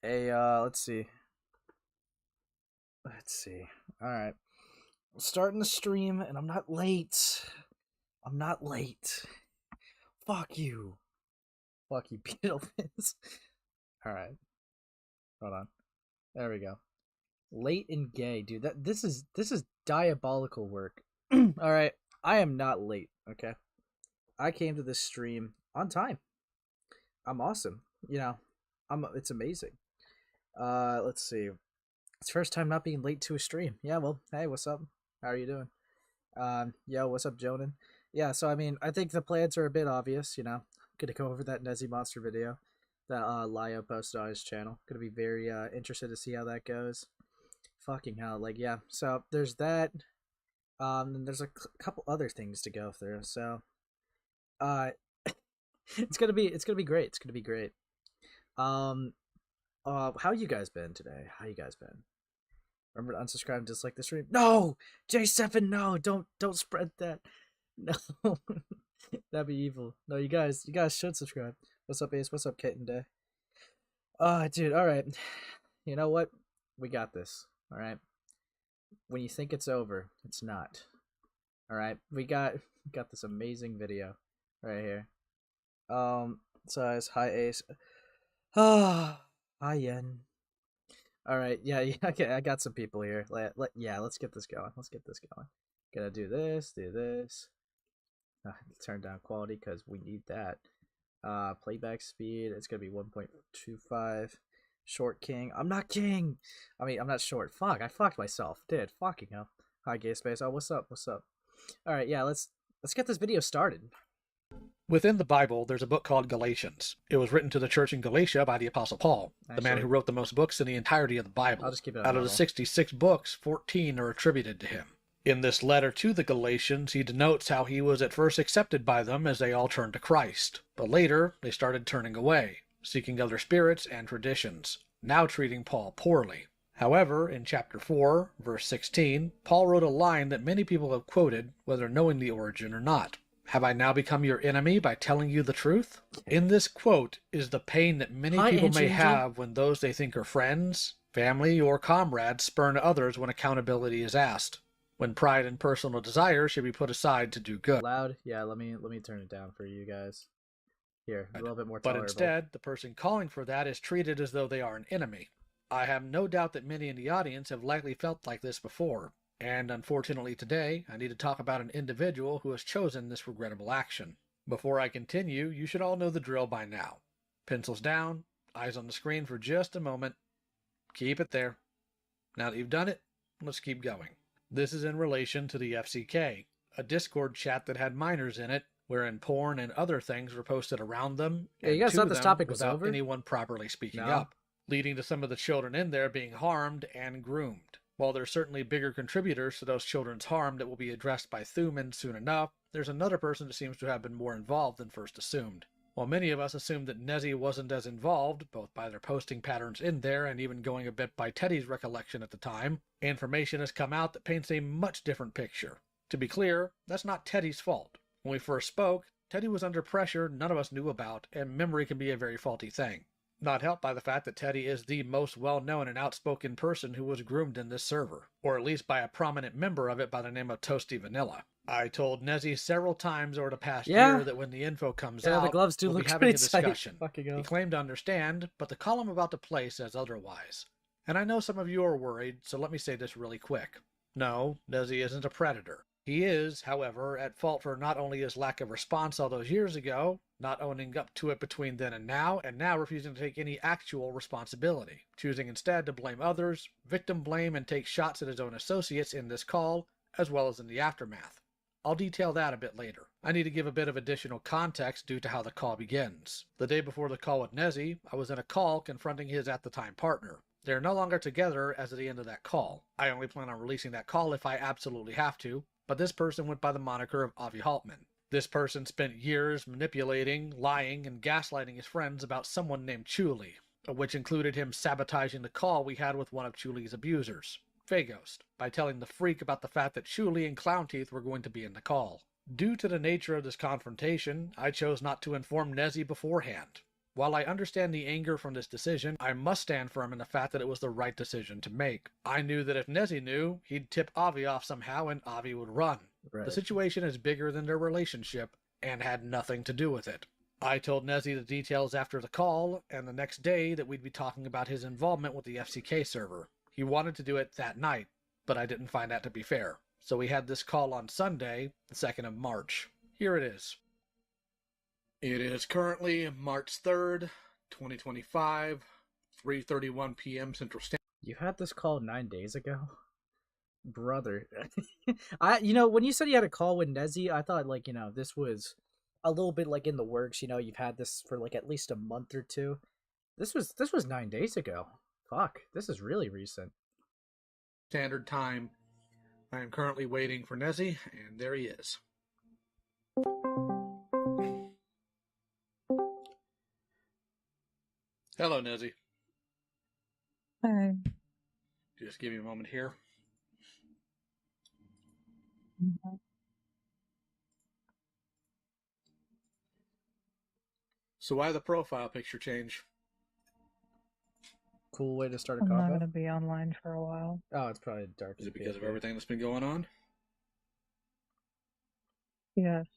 Let's see. Let's see. All right. I'm starting the stream, and I'm not late. I'm not late. Fuck you. Fuck you, Beetlejuice. All right. Hold on. There we go. Late and gay, dude. This is diabolical work. All right. I am not late. Okay. I came to this stream on time. I'm awesome. You know, It's amazing. Let's see. It's first time not being late to a stream. Yeah, well, hey, what's up? How are you doing? Yo, what's up, Jonan? Yeah, so I mean, I think the plans are a bit obvious, you know. Gonna go over that Nezziemonster video that Lio posted on his channel. Gonna be very interested to see how that goes. Fucking hell, like yeah. So there's that. And there's a couple other things to go through. So, it's gonna be great. It's gonna be great. How you guys been today? How you guys been? Remember to unsubscribe and dislike the stream. No, J7, no, don't spread that. No, that'd be evil. No, you guys should subscribe. What's up, Ace? What's up, Kitten Day? Dude, all right. You know what? We got this. All right. When you think it's over, it's not. All right. We got this amazing video right here. Size, hi, Ace. Hi, Yen. All right, yeah, okay, I got some people here. Let's get this going. Gonna do this. Turn down quality because we need that. Playback speed. It's gonna be 1.25. Short king. I'm not king. I mean, I'm not short. Fuck, I fucked myself. Dude, fucking hell. Hi, Gay Space. Oh, what's up? All right, yeah, let's get this video started. Within the Bible, there's a book called Galatians. It was written to the church in Galatia by the Apostle Paul, the man who wrote the most books in the entirety of the Bible. I'll just keep it Out of the 66 books, 14 are attributed to him. In this letter to the Galatians, he denotes how he was at first accepted by them as they all turned to Christ, but later they started turning away, seeking other spirits and traditions, now treating Paul poorly. However, in chapter 4, verse 16, Paul wrote a line that many people have quoted, whether knowing the origin or not. Have I now become your enemy by telling you the truth? In this quote is the pain that many people may have when those they think are friends, family, or comrades spurn others when accountability is asked, when pride and personal desire should be put aside to do good. Loud? Yeah, let me turn it down for you guys. Here, a little bit more tolerable. But instead, the person calling for that is treated as though they are an enemy. I have no doubt that many in the audience have likely felt like this before. And unfortunately today, I need to talk about an individual who has chosen this regrettable action. Before I continue, you should all know the drill by now. Pencils down, eyes on the screen for just a moment. Keep it there. Now that you've done it, let's keep going. This is in relation to the FCK, a Discord chat that had minors in it, wherein porn and other things were posted around them. Yeah, you guys thought this topic was without over? anyone properly speaking up, leading to some of the children in there being harmed and groomed. While there's certainly bigger contributors to those children's harm that will be addressed by Thuman soon enough, there's another person that seems to have been more involved than first assumed. While many of us assumed that Nezzie wasn't as involved, both by their posting patterns in there and even going a bit by Teddy's recollection at the time, information has come out that paints a much different picture. To be clear, that's not Teddy's fault. When we first spoke, Teddy was under pressure none of us knew about, and memory can be a very faulty thing. Not helped by the fact that Teddy is the most well-known and outspoken person who was groomed in this server, or at least by a prominent member of it by the name of Toasty Vanilla. I told Nezzie several times over the past year that when the info comes out, the gloves do we'll look be having a pretty tight. discussion. He claimed to understand, but the column about to play says otherwise. And I know some of you are worried, so let me say this really quick. No, Nezzie isn't a predator. He is, however, at fault for not only his lack of response all those years ago, not owning up to it between then and now refusing to take any actual responsibility, choosing instead to blame others, victim blame, and take shots at his own associates in this call, as well as in the aftermath. I'll detail that a bit later. I need to give a bit of additional context due to how the call begins. The day before the call with Nezzie, I was in a call confronting his at-the-time partner. They are no longer together as of the end of that call. I only plan on releasing that call if I absolutely have to, but this person went by the moniker of Avi Haltman. This person spent years manipulating, lying, and gaslighting his friends about someone named Chuli, which included him sabotaging the call we had with one of Chuli's abusers, Faghost, by telling the freak about the fact that Chuli and Clownteeth were going to be in the call. Due to the nature of this confrontation, I chose not to inform Nezzie beforehand. While I understand the anger from this decision, I must stand firm in the fact that it was the right decision to make. I knew that if Nezzie knew, he'd tip Avi off somehow and Avi would run. Right. The situation is bigger than their relationship and had nothing to do with it. I told Nezzie the details after the call, and the next day that we'd be talking about his involvement with the FCK server. He wanted to do it that night, but I didn't find that to be fair. So we had this call on Sunday, the 2nd of March. Here it is. It is currently March 3rd, 2025, 3:31 p.m. Central Standard. You had this call 9 days ago? Brother. When you said you had a call with Nezzie, I thought, this was a little bit, in the works. You've had this for, at least a month or two. This was 9 days ago. Fuck, this is really recent. Standard time. I am currently waiting for Nezzie, and there he is. Hello, Nezzie. Hi. Just give me a moment here. Mhm. So why the profile picture change? Cool way to start a I'm not combo. going to be online for a while. Oh, it's probably dark. Is it because of everything that's been going on? Yes.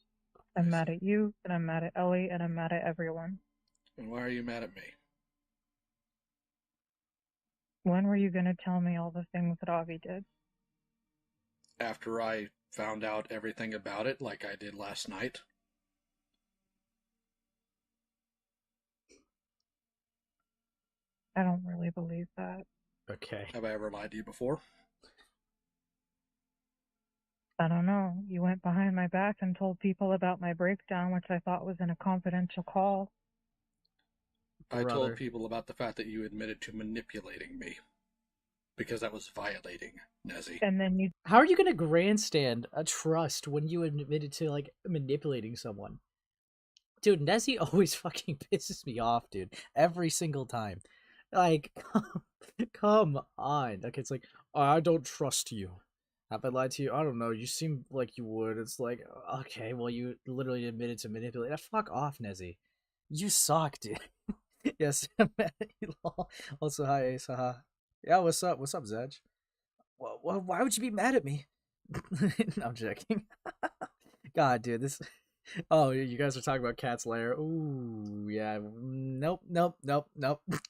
I'm mad at you, and I'm mad at Ellie, and I'm mad at everyone. And why are you mad at me? When were you going to tell me all the things that Avi did? After I found out everything about it, like I did last night. I don't really believe that. Okay. Have I ever lied to you before? I don't know. You went behind my back and told people about my breakdown, which I thought was in a confidential call. I Brother. told people about the fact that you admitted to manipulating me. Because that was violating Nezzie. And then you... How are you going to grandstand a trust when you admitted to, manipulating someone? Dude, Nezzie always fucking pisses me off, dude. Every single time. Come on. Okay, it's I don't trust you. Have I lied to you? I don't know. You seem like you would. It's okay, well, you literally admitted to manipulate. Fuck off, Nezzie. You suck, dude. Yes, I'm mad at you, lol. Also, hi, Ace, haha. Yeah, what's up? What's up, Zedge? Well, why would you be mad at me? No, I'm joking. God, dude, this... Oh, you guys are talking about Cat's Lair. Ooh, yeah. Nope. Nope. Nope. Nope. Nope.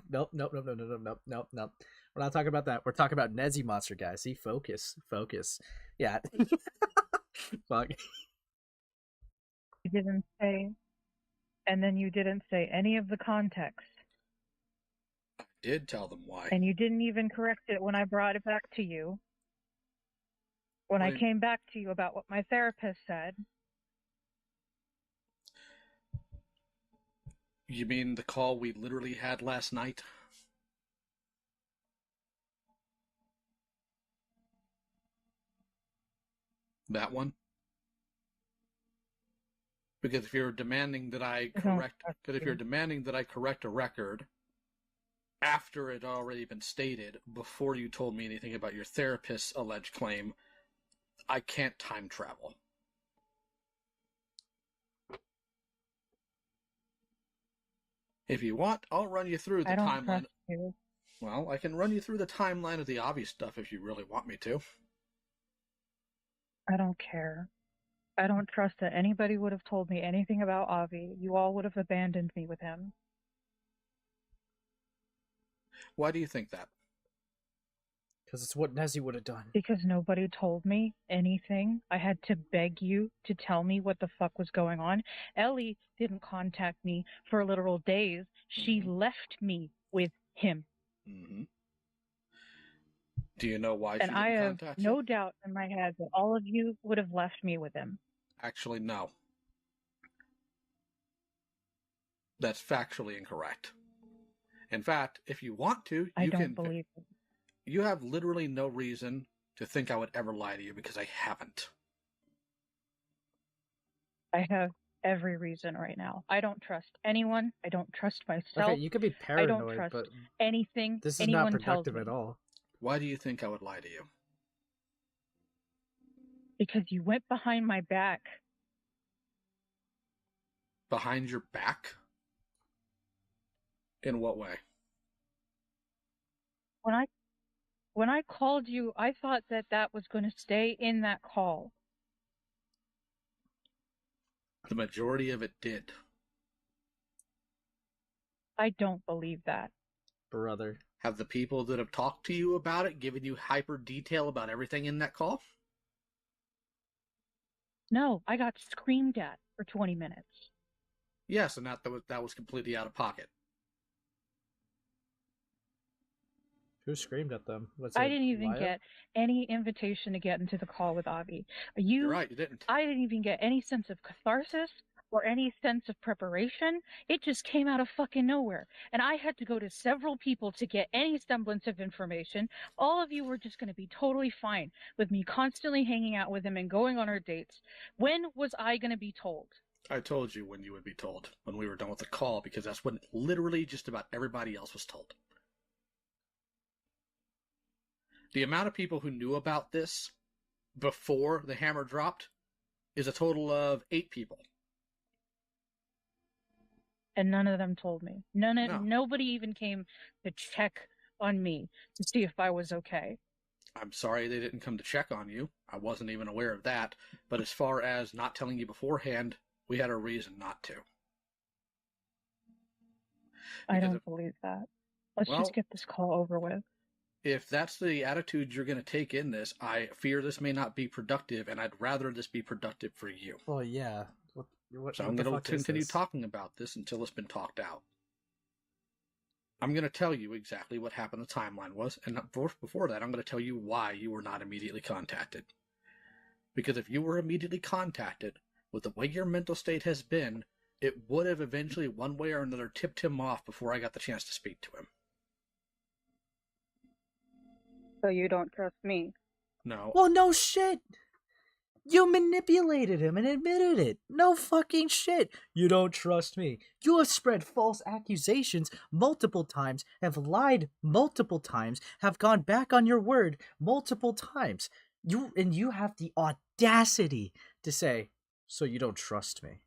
Nope. Nope. Nope. Nope. Nope. Nope. Nope. We're not talking about that. We're talking about Nezziemonster, guys. See, focus. Yeah. Fuck. You didn't say... And then you didn't say any of the context. I did tell them why. And you didn't even correct it when I brought it back to you. When I came back to you about what my therapist said. You mean the call we literally had last night? That one? Because if you're demanding that I correct a record after it had already been stated, before you told me anything about your therapist's alleged claim, I can't time travel. If you want, I'll run you through the I don't timeline. trust you. Well, I can run you through the timeline of the obvious stuff if you really want me to. I don't care. I don't trust that anybody would have told me anything about Avi. You all would have abandoned me with him. Why do you think that? Because it's what Nezzie would have done. Because nobody told me anything. I had to beg you to tell me what the fuck was going on. Ellie didn't contact me for literal days. She left me with him. Mm-hmm. Do you know why And she I didn't have contact you? no doubt in my head that all of you would have left me with him. Actually, no. That's factually incorrect. In fact, if you want to, I don't believe it. You have literally no reason to think I would ever lie to you because I haven't. I have every reason right now. I don't trust anyone. I don't trust myself. Okay, you could be I don't paranoid, trust but anything this is anyone not productive tells at me. all. Why do you think I would lie to you? Because you went behind my back. Behind your back? In what way? When I called you, I thought that was going to stay in that call. The majority of it did. I don't believe that. Brother. Have the people that have talked to you about it given you hyper detail about everything in that call? No, I got screamed at for 20 minutes. Yes, and that was completely out of pocket. Who screamed at them? I didn't even get any invitation to get into the call with Avi. You're right, you didn't. I didn't even get any sense of catharsis or any sense of preparation. It just came out of fucking nowhere. And I had to go to several people to get any semblance of information. All of you were just going to be totally fine with me constantly hanging out with him and going on our dates. When was I going to be told? I told you when you would be told, when we were done with the call, because that's when literally just about everybody else was told. The amount of people who knew about this before the hammer dropped is a total of 8 people. And none of them told me. Nobody even came to check on me to see if I was okay. I'm sorry they didn't come to check on you. I wasn't even aware of that. But as far as not telling you beforehand, we had a reason not to. I don't believe that. Let's just get this call over with. If that's the attitude you're going to take in this, I fear this may not be productive, and I'd rather this be productive for you. Well, yeah. So I'm going to continue talking about this until it's been talked out. I'm going to tell you exactly what happened the timeline was, and before that, I'm going to tell you why you were not immediately contacted. Because if you were immediately contacted, with the way your mental state has been, it would have eventually, one way or another, tipped him off before I got the chance to speak to him. So you don't trust me? No. Well, no shit. You manipulated him and admitted it. No fucking shit. You don't trust me. You have spread false accusations multiple times, have lied multiple times, have gone back on your word multiple times. You have the audacity to say, so you don't trust me.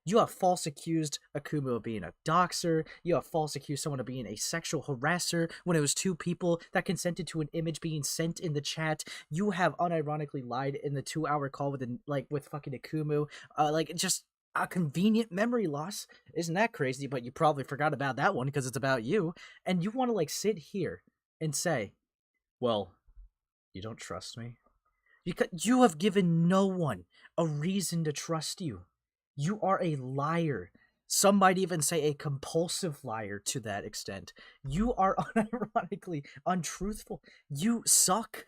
You have false accused Akumu of being a doxer. You have false accused someone of being a sexual harasser when it was 2 people that consented to an image being sent in the chat. You have unironically lied in the 2-hour call with fucking Akumu. Just a convenient memory loss. Isn't that crazy? But you probably forgot about that one because it's about you. And you want to sit here and say, well, you don't trust me? Because you have given no one a reason to trust you. You are a liar. Some might even say a compulsive liar to that extent. You are unironically untruthful. You suck.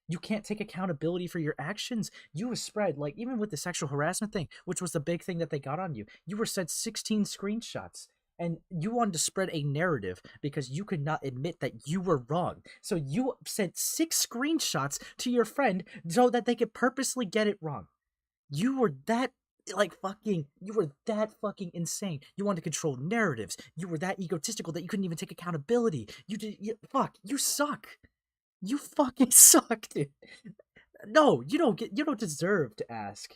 You can't take accountability for your actions. You have spread, even with the sexual harassment thing, which was the big thing that they got on you, you were sent 16 screenshots. And you wanted to spread a narrative because you could not admit that you were wrong. So you sent 6 screenshots to your friend so that they could purposely get it wrong. You were that you were that fucking insane. You wanted to control narratives. You were that egotistical that you couldn't even take accountability. You suck. You fucking suck, dude. No, you don't deserve to ask.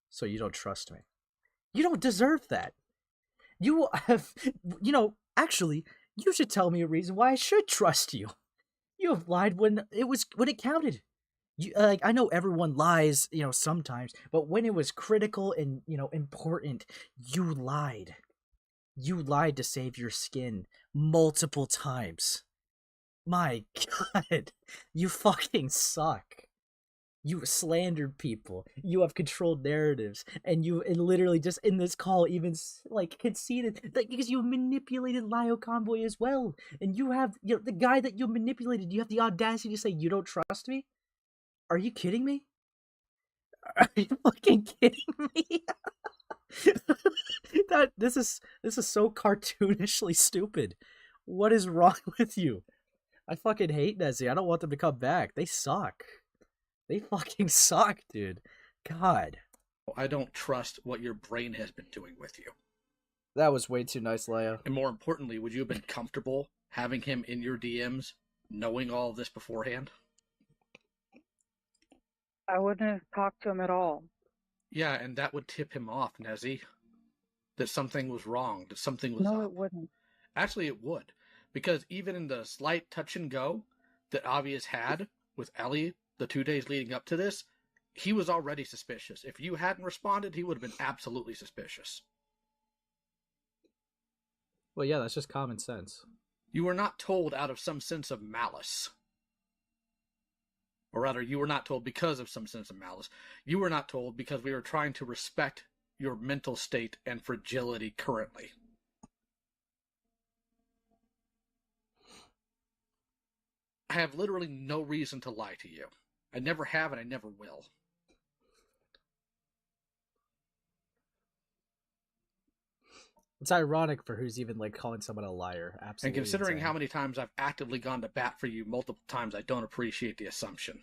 So you don't trust me. You don't deserve that. You have, actually, you should tell me a reason why I should trust you. You have lied when it counted. I know everyone lies, sometimes, but when it was critical and, important, you lied. You lied to save your skin multiple times. My God, you fucking suck. You slandered people. You have controlled narratives, and literally just in this call even conceded because you manipulated Lio Convoy as well, and you have the guy that you manipulated. You have the audacity to say you don't trust me. Are you kidding me? Are you fucking kidding me? This is so cartoonishly stupid. What is wrong with you? I fucking hate Nezzie. I don't want them to come back. They suck. They fucking suck, dude. God. I don't trust what your brain has been doing with you. That was way too nice, Leia. And more importantly, would you have been comfortable having him in your DMs, knowing all of this beforehand? I wouldn't have talked to him at all. Yeah, and that would tip him off, Nezzie. That something was wrong, that something was No, up. it wouldn't. Actually, it would. Because even in the slight touch and go that Avi has had with Ellie the 2 days leading up to this, he was already suspicious. If you hadn't responded, he would have been absolutely suspicious. Well, yeah, that's just common sense. You were not told out of some sense of malice. Or rather, you were not told because of some sense of malice. You were not told because we were trying to respect your mental state and fragility currently. I have literally no reason to lie to you. I never have and I never will. It's ironic for who's even like calling someone a liar. Absolutely. And considering insane. how many times I've actively gone to bat for you multiple times, I don't appreciate the assumption.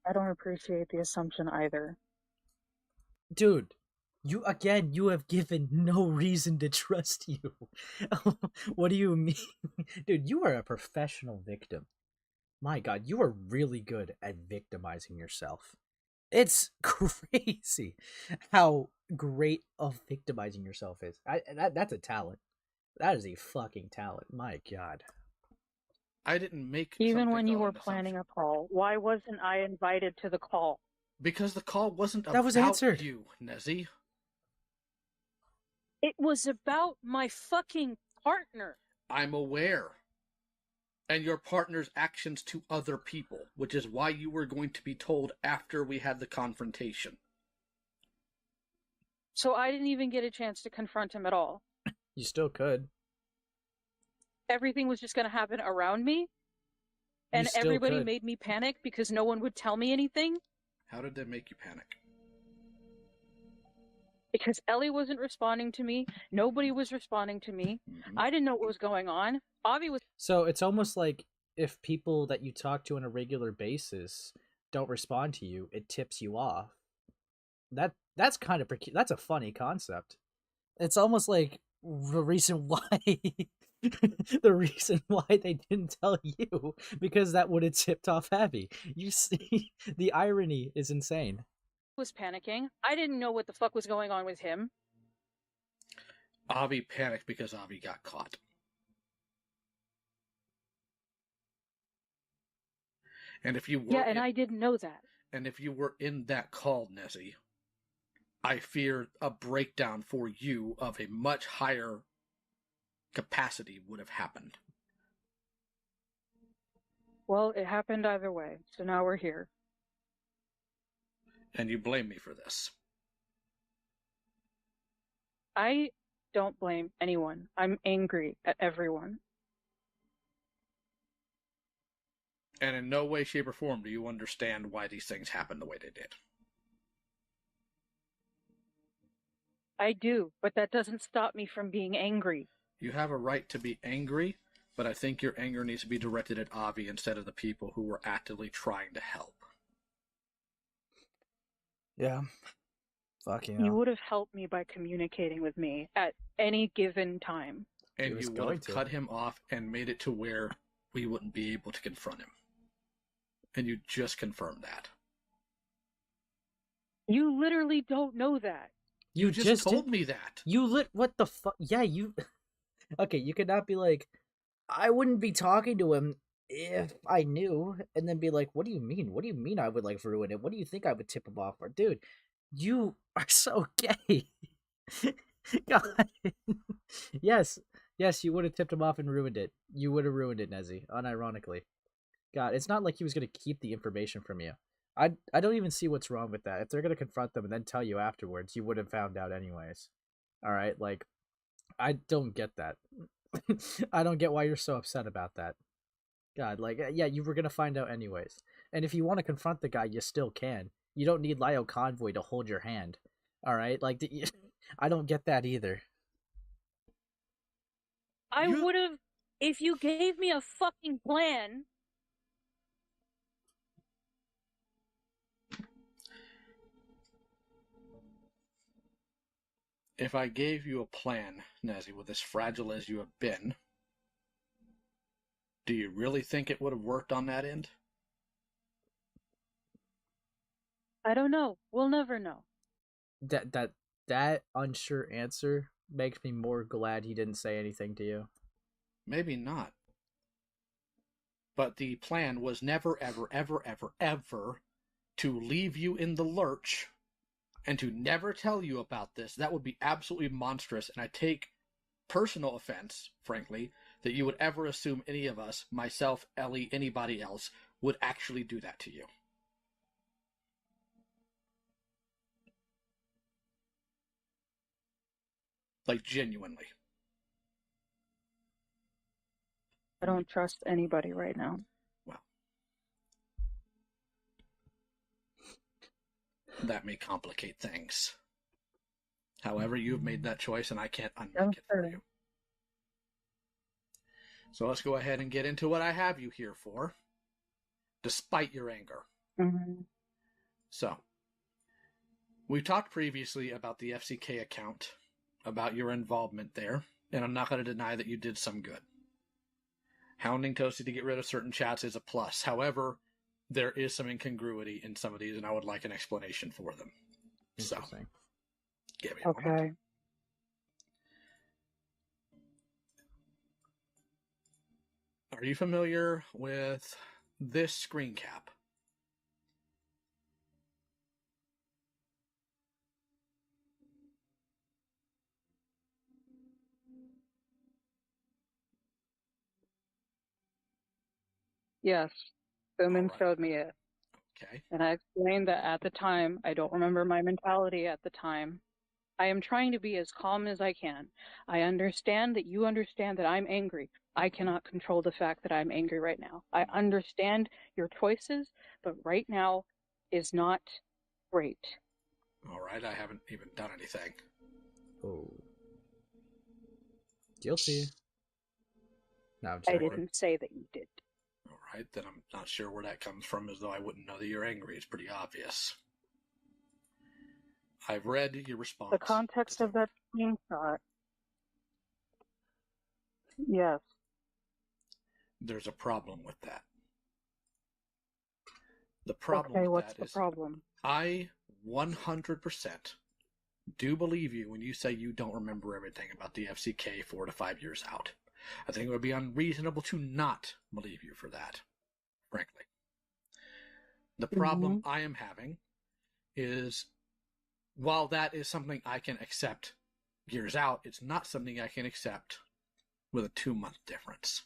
I don't appreciate the assumption either. Dude, you have given no reason to trust you. What do you mean? Dude, you are a professional victim. My God, you are really good at victimizing yourself. It's crazy how great of victimizing yourself is. That's a talent. That is a fucking talent. My God. I didn't make Even when you on were an planning assumption. a call, why wasn't I invited to the call? Because the call wasn't That about was answered. you, Nezzie. It was about my fucking partner. I'm aware. And your partner's actions to other people, which is why you were going to be told after we had the confrontation. So I didn't even get a chance to confront him at all. You still could. Everything was just going to happen around me. And still everybody could. made me panic because no one would tell me anything. How did that make you panic? Because Ellie wasn't responding to me. Nobody was responding to me. Mm-hmm. I didn't know what was going on. Avi was... So it's almost like if people that you talk to on a regular basis don't respond to you, it tips you off. That's kind of that's a funny concept. It's almost like the reason why the reason why they didn't tell you, because that would have tipped off Abby. You see, the irony is insane. was panicking. I didn't know what the fuck was going on with him. Avi panicked because Avi got caught. And if you were Yeah, and I didn't know that. And if you were in that call, Nezzie, I fear a breakdown for you of a much higher capacity would have happened. Well, it happened either way, so now we're here. And you blame me for this. I don't blame anyone. I'm angry at everyone. And in no way, shape, or form do you understand why these things happened the way they did. I do, but that doesn't stop me from being angry. You have a right to be angry, but I think your anger needs to be directed at Avi instead of the people who were actively trying to help. Yeah. Fuck yeah. You would have helped me by communicating with me at any given time. And you would have cut him off and made it to where we wouldn't be able to confront him. And you just confirmed that. You literally don't know that. You just told me that. What the fuck? Yeah, you... Okay, you could not be like, I wouldn't be talking to him if I knew, and then be like, what do you mean? What do you mean I would, like, ruin it? What do you think I would tip him off for? Dude, you are so gay. God. Yes, you would have tipped him off and ruined it. You would have ruined it, Nezzie, unironically. God, it's not like he was going to keep the information from you. I don't even see what's wrong with that. If they're going to confront them and then tell you afterwards, you would have found out anyways. Alright, like, I don't get that. I don't get why you're so upset about that. God, like, yeah, you were going to find out anyways. And if you want to confront the guy, you still can. You don't need Lio Convoy to hold your hand. Alright, like, I don't get that either. I would have, if you gave me a fucking plan. If I gave you a plan, Nezzie, with as fragile as you have been, do you really think it would have worked on that end? I don't know. We'll never know. That unsure answer makes me more glad he didn't say anything to you. Maybe not. But the plan was never, ever, ever, ever, ever to leave you in the lurch and to never tell you about this. That would be absolutely monstrous, and I take personal offense, frankly, that you would ever assume any of us, myself, Ellie, anybody else, would actually do that to you. Like, genuinely. I don't trust anybody right now. Well, that may complicate things. However, you've made that choice, and I can't unmake it for you. So let's go ahead and get into what I have you here for, despite your anger. Mm-hmm. So, we talked previously about the FCK account, about your involvement there, and I'm not going to deny that you did some good. Hounding Toasty to get rid of certain chats is a plus. However, there is some incongruity in some of these, and I would like an explanation for them. So, give me a moment. Are you familiar with this screen cap? Yes. Boomin All right. showed me it. Okay. And I explained that at the time, I don't remember my mentality at the time. I am trying to be as calm as I can. I understand that you understand that I'm angry. I cannot control the fact that I'm angry right now. I understand your choices, but right now is not great. All right, I haven't even done anything. Oh. Guilty. No, I'm I joking. didn't say that you did. All right, then I'm not sure where that comes from, as though I wouldn't know that you're angry. It's pretty obvious. I've read your response. The context of that screenshot. Yes. There's a problem with that. The problem Okay, with what's that the is problem? I 100% do believe you when you say you don't remember everything about the FCK 4 to 5 years out. I think it would be unreasonable to not believe you for that, frankly. The problem I am having is, while that is something I can accept years out, it's not something I can accept with a 2-month difference.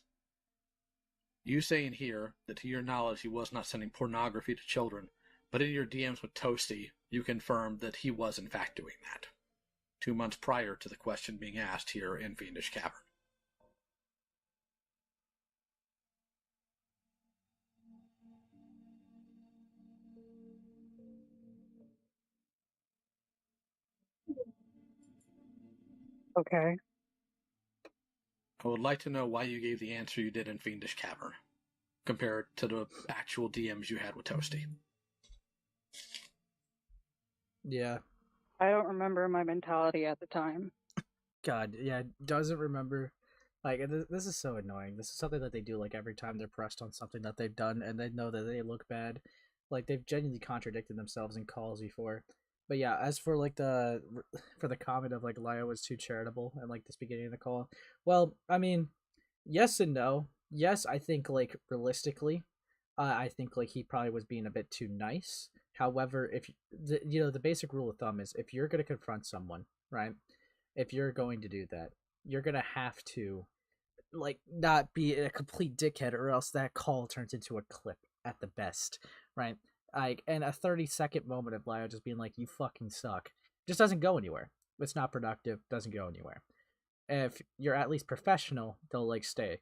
You say in here that to your knowledge he was not sending pornography to children, but in your DMs with Toasty, you confirmed that he was in fact doing that 2 months prior to the question being asked here in Fiendish Cavern. Okay. I would like to know why you gave the answer you did in Fiendish Cavern, compared to the actual DMs you had with Toasty. Yeah. I don't remember my mentality at the time. God, yeah, doesn't remember. Like, this is so annoying. This is something that they do, like, every time they're pressed on something that they've done, and they know that they look bad. Like, they've genuinely contradicted themselves in calls before. But yeah, as for, like, the comment of, like, Lio was too charitable and, like, this beginning of the call, well, I mean, yes and no. Yes, I think, like, realistically, I think, like, he probably was being a bit too nice. However, if the basic rule of thumb is if you're going to confront someone, right? If you're going to do that, you're going to have to, like, not be a complete dickhead, or else that call turns into a clip at the best, right? Like, and a 30-second moment of Lio just being like, you fucking suck, just doesn't go anywhere. It's not productive, doesn't go anywhere. If you're at least professional, they'll, like, stay.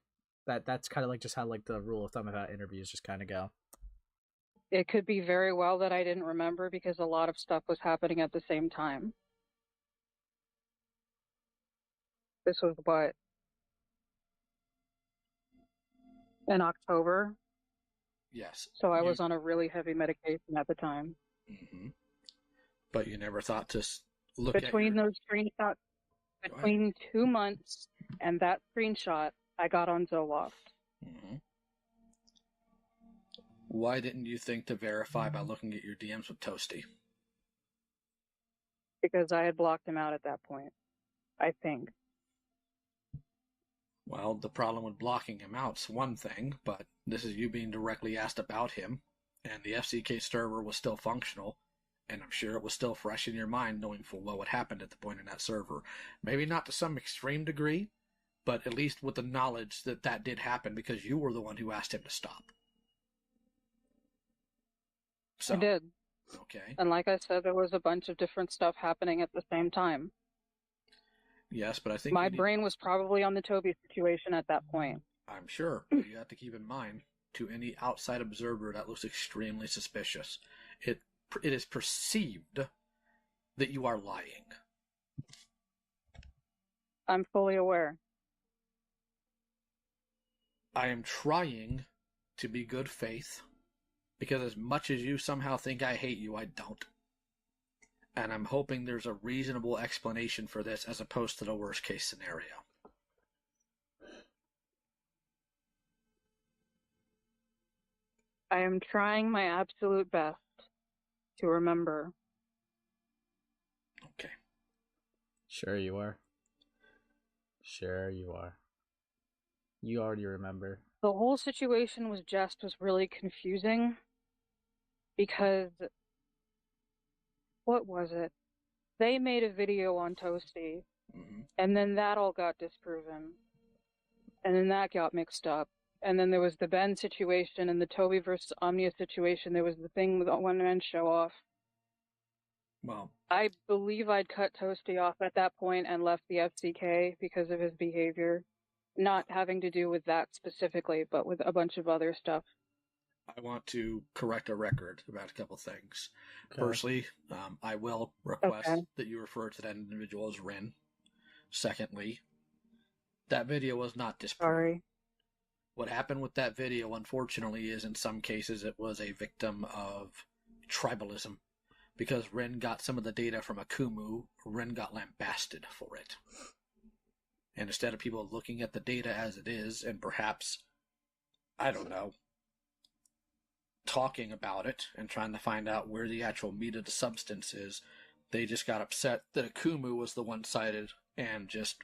That's kind of like just how, like, the rule of thumb about interviews just kind of go. It could be very well that I didn't remember because a lot of stuff was happening at the same time. This was what? In October? Yes. So I was on a really heavy medication at the time. Mm-hmm. But you never thought to look between at those screenshots, between 2 months and that screenshot, I got on Zoloft. Mm-hmm. Why didn't you think to verify by looking at your DMs with Toasty? Because I had blocked him out at that point. I think. Well, the problem with blocking him out's one thing, but this is you being directly asked about him, and the FCK server was still functional, and I'm sure it was still fresh in your mind knowing full well what happened at the point in that server. Maybe not to some extreme degree, but at least with the knowledge that that did happen because you were the one who asked him to stop. So, I did. Okay. And like I said, there was a bunch of different stuff happening at the same time. Yes, but I think my brain was probably on the Toby situation at that point. I'm sure, but you have to keep in mind, to any outside observer, that looks extremely suspicious. It is perceived that you are lying. I'm fully aware. I am trying to be good faith, because as much as you somehow think I hate you, I don't. And I'm hoping there's a reasonable explanation for this as opposed to the worst case scenario. I am trying my absolute best to remember. Okay. Sure you are. Sure you are. You already remember. The whole situation was really confusing because what was it? They made a video on Toasty, and then that all got disproven. And then that got mixed up. And then there was the Ben situation and the Toby versus Omnia situation. There was the thing with the one-man show-off. Well, I believe I'd cut Toasty off at that point and left the FCK because of his behavior. Not having to do with that specifically, but with a bunch of other stuff. I want to correct a record about a couple things. Okay. Firstly, I will request that you refer to that individual as Rin. Secondly, that video was not disproven. Sorry. What happened with that video, unfortunately, is in some cases it was a victim of tribalism. Because Rin got some of the data from Akumu, Rin got lambasted for it. And instead of people looking at the data as it is, and perhaps, I don't know, talking about it and trying to find out where the actual meat of the substance is, they just got upset that Akumu was the one-sided and just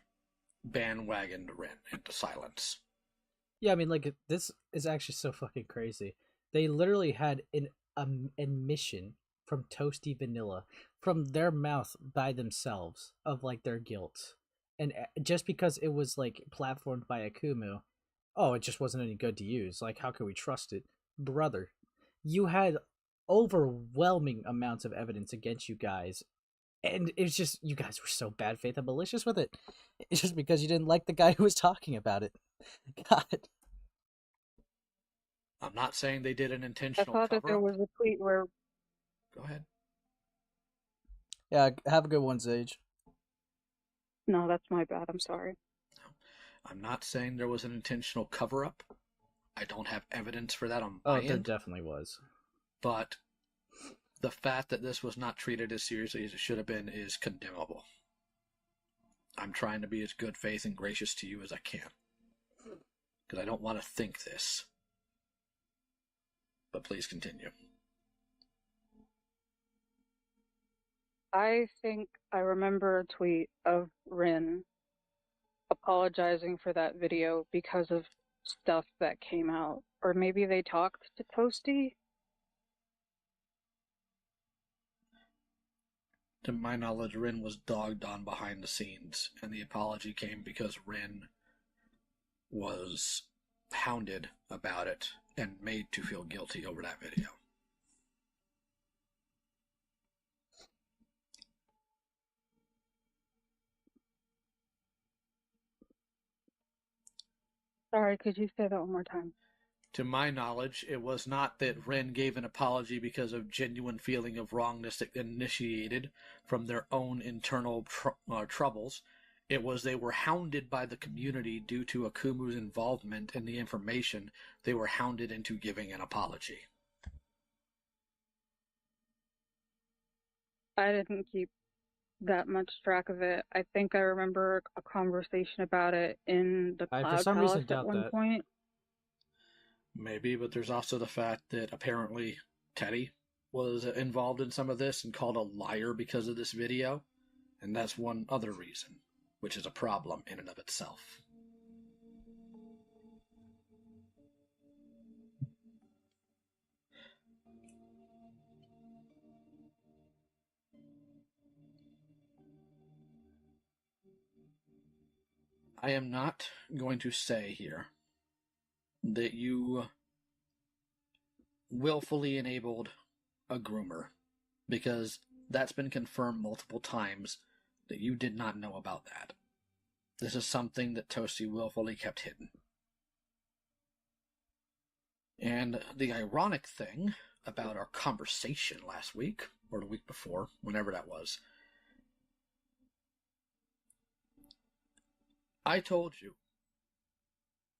bandwagoned Rin into silence. Yeah, I mean, like, this is actually so fucking crazy. They literally had an admission from Toasty Vanilla, from their mouth by themselves, of, like, their guilt. And just because it was, like, platformed by Akumu, oh, it just wasn't any good to use. Like, how could we trust it? Brother, you had overwhelming amounts of evidence against you guys. And it's just, you guys were so bad faith and malicious with it. It's just because you didn't like the guy who was talking about it. God. I'm not saying they did an intentional I thought that there cover-up. was a tweet where... Go ahead. Yeah, have a good one, Sage. No, that's my bad. I'm sorry. I'm not saying there was an intentional cover-up. I don't have evidence for that on Oh, my there end. definitely was. But the fact that this was not treated as seriously as it should have been is condemnable. I'm trying to be as good faith and gracious to you as I can. Because I don't want to think this. But please continue. I think I remember a tweet of Rin apologizing for that video because of stuff that came out. Or maybe they talked to Toasty? To my knowledge, Rin was dogged on behind the scenes, and the apology came because Rin was hounded about it and made to feel guilty over that video. Sorry, could you say that one more time? To my knowledge, it was not that Ren gave an apology because of genuine feeling of wrongness that initiated from their own internal troubles. It was they were hounded by the community due to Akumu's involvement in the information. They were hounded into giving an apology. I didn't keep that much track of it. I think I remember a conversation about it in the I, for Cloud some Palace reason, at doubt one that. point. Maybe, but there's also the fact that apparently Teddy was involved in some of this and called a liar because of this video. And that's one other reason. which is a problem in and of itself. I am not going to say here that you willfully enabled a groomer, because that's been confirmed multiple times that you did not know about that. This is something that Toasty willfully kept hidden. And the ironic thing about our conversation last week, or the week before, whenever that was, I told you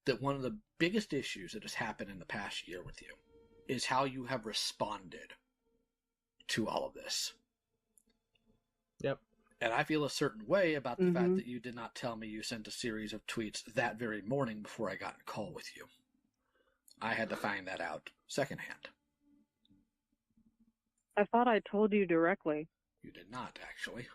that one of the biggest issues that has happened in the past year with you is how you have responded to all of this. Yep. And I feel a certain way about the fact that you did not tell me you sent a series of tweets that very morning before I got in a call with you. I had to find that out secondhand. I thought I told you directly. You did not, actually.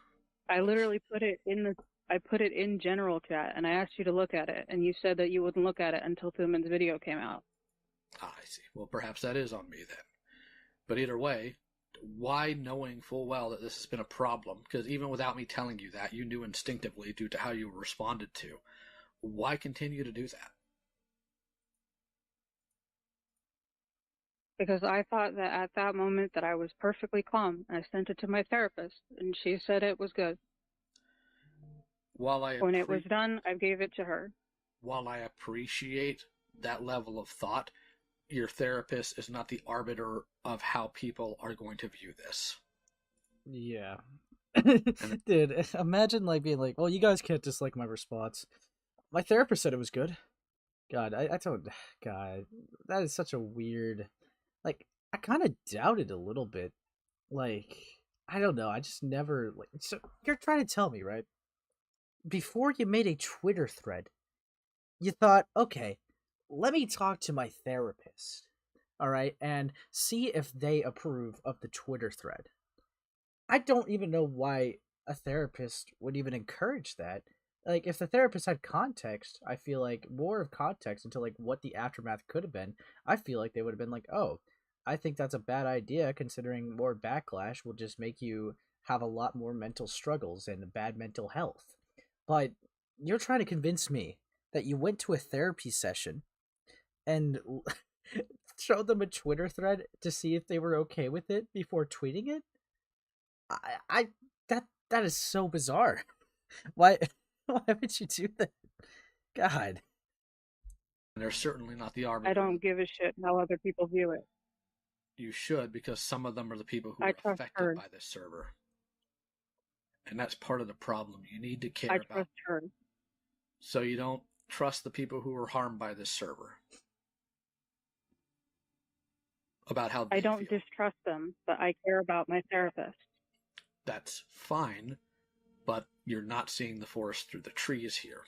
I literally put it in general chat, and I asked you to look at it, and you said that you wouldn't look at it until Thuman's video came out. Ah, I see. Well, perhaps that is on me then. But either way, why, knowing full well that this has been a problem, because even without me telling you that, you knew instinctively due to how you responded to, why continue to do that? Because I thought that at that moment that I was perfectly calm. I sent it to my therapist, and she said it was good. When it was done, I gave it to her. While I appreciate that level of thought, your therapist is not the arbiter of how people are going to view this. Yeah. Dude, imagine being like, well, you guys can't dislike my response. My therapist said it was good. God, I told... God, that is such a weird... I kind of doubt it a little bit. I don't know, I just never... So, you're trying to tell me, right? Before you made a Twitter thread, you thought, okay, let me talk to my therapist, all right, and see if they approve of the Twitter thread. I don't even know why a therapist would even encourage that. If the therapist had context, I feel like more of context into what the aftermath could have been, I feel like they would have been like, oh, I think that's a bad idea, considering more backlash will just make you have a lot more mental struggles and bad mental health. But you're trying to convince me that you went to a therapy session and showed them a Twitter thread to see if they were okay with it before tweeting it? That is so bizarre. Why would you do that? God. And they're certainly not the arbiter. I don't give a shit how other people view it. You should, because some of them are the people who are affected by this server. And that's part of the problem. You need to care about. I trust her. So you don't trust the people who are harmed by this server. About how they I don't feel. distrust them, but I care about my therapist. That's fine, but you're not seeing the forest through the trees here.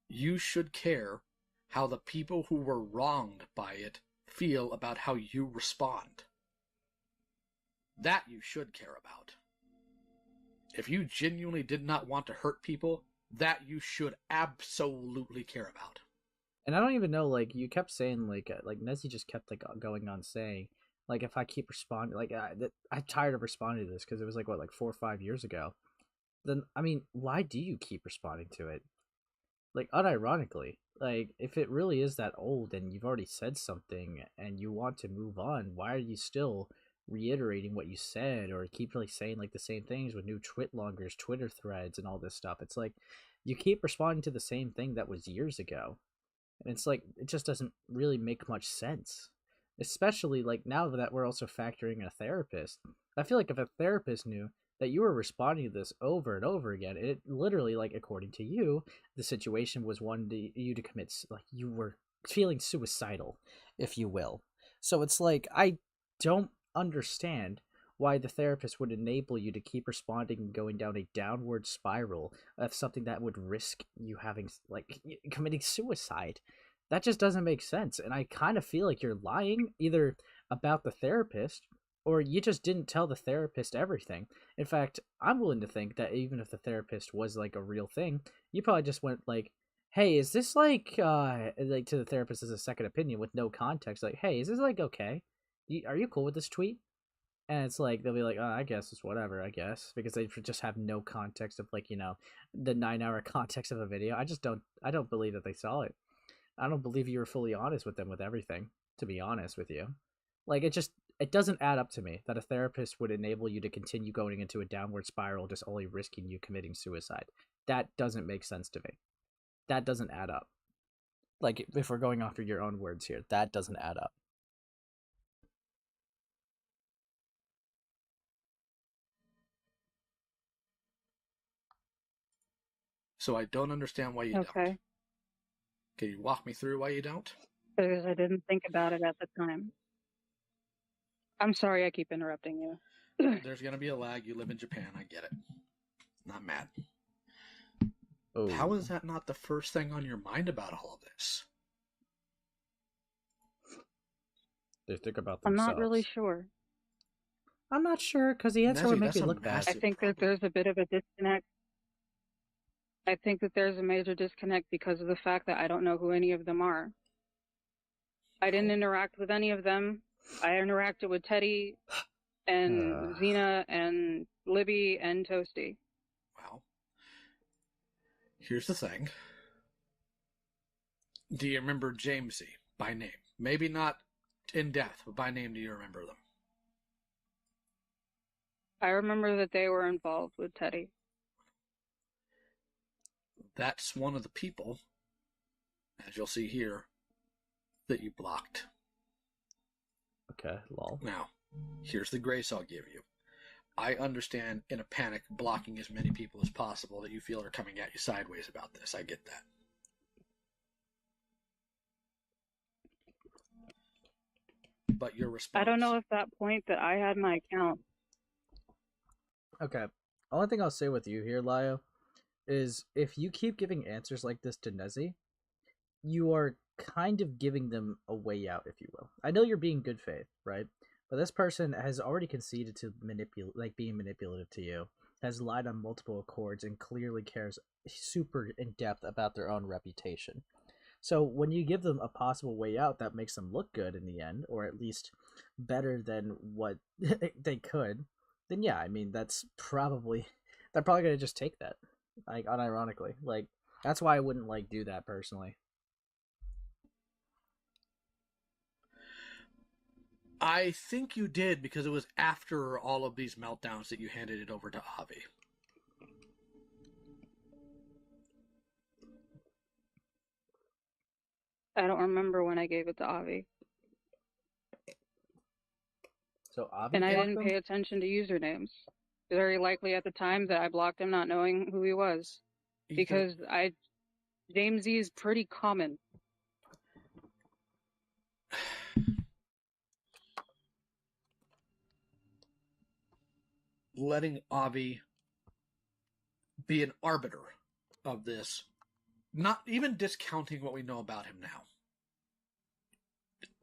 You should care how the people who were wronged by it feel about how you respond. That you should care about. If you genuinely did not want to hurt people, that you should absolutely care about. And I don't even know, you kept saying, Nezzie just kept, going on saying, if I keep responding, I'm tired of responding to this, because it was, 4 or 5 years ago. Then, I mean, why do you keep responding to it? Unironically, if it really is that old and you've already said something and you want to move on, why are you still reiterating what you said, or keep saying the same things with new Twitlongers, Twitter threads, and all this stuff? It's you keep responding to the same thing that was years ago, and it's it just doesn't really make much sense. Especially now that we're also factoring a therapist. I feel if a therapist knew that you were responding to this over and over again, it literally, according to you, the situation was one you to commit, you were feeling suicidal, if you will. So it's I don't understand why the therapist would enable you to keep responding and going down a downward spiral of something that would risk you having committing suicide. That just doesn't make sense. And I kind of feel you're lying, either about the therapist or you just didn't tell the therapist everything. In fact, I'm willing to think that even if the therapist was like a real thing, you probably just went like, "Hey, is this like to the therapist as a second opinion with no context? Like, hey, is this like okay? Are you cool with this tweet?" And it's like they'll be like, "Oh, I guess it's whatever, I guess," because they just have no context of like the 9 hour context of a video. I don't believe that they saw it. I don't believe you were fully honest with them with everything. To be honest with you, like it doesn't add up to me that a therapist would enable you to continue going into a downward spiral, just only risking you committing suicide. That doesn't make sense to me. That doesn't add up. Like if we're going off of your own words here, that doesn't add up. So I don't understand why you don't. Okay. Can you walk me through why you don't? Because I didn't think about it at the time. I'm sorry I keep interrupting you. There's going to be a lag. You live in Japan. I get it. Not mad. Oh, How is that not the first thing on your mind about all of this? they think about I'm themselves? not really sure. I'm not sure because the answer Nezzie, would make that's me a look bad. massive I think that problem. there's a bit of a disconnect. I think that there's a major disconnect because of the fact that I don't know who any of them are. I didn't interact with any of them. I interacted with Teddy and Xena and Libby and Toasty. Well, here's the thing. Do you remember Jamesy by name? Maybe not in depth, but by name, do you remember them? I remember that they were involved with Teddy. That's one of the people, as you'll see here, that you blocked. Okay, lol. Now, here's the grace I'll give you. I understand in a panic blocking as many people as possible that you feel are coming at you sideways about this. I get that. But your response... I don't know if that point that I had my account. Okay. Only thing I'll say with you here, Lio, is if you keep giving answers like this to Nezzie, you are kind of giving them a way out, if you will. I know you're being good faith, right? But this person has already conceded to being manipulative to you, has lied on multiple accords, and clearly cares super in depth about their own reputation. So when you give them a possible way out that makes them look good in the end, or at least better than what they could, then yeah, I mean they're probably gonna just take that, like unironically. Like that's why I wouldn't do that personally. I think you did because it was after all of these meltdowns that you handed it over to Avi. I don't remember when I gave it to Avi. So Avi and I blocked didn't them? pay attention to usernames. Very likely at the time that I blocked him not knowing who he was. Because Jamesy is pretty common. Letting Avi be an arbiter of this, not even discounting what we know about him now.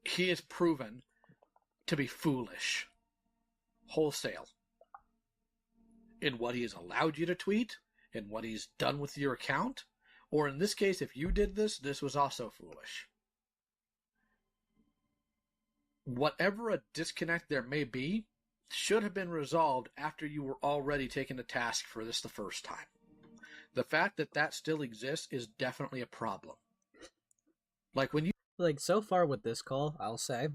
He is proven to be foolish, wholesale, in what he has allowed you to tweet, in what he's done with your account, or in this case, if you did this, this was also foolish. Whatever a disconnect there may be, should have been resolved after you were already taken to task for this the first time. The fact that that still exists is definitely a problem. Like when you... Like so far with this call, I'll say,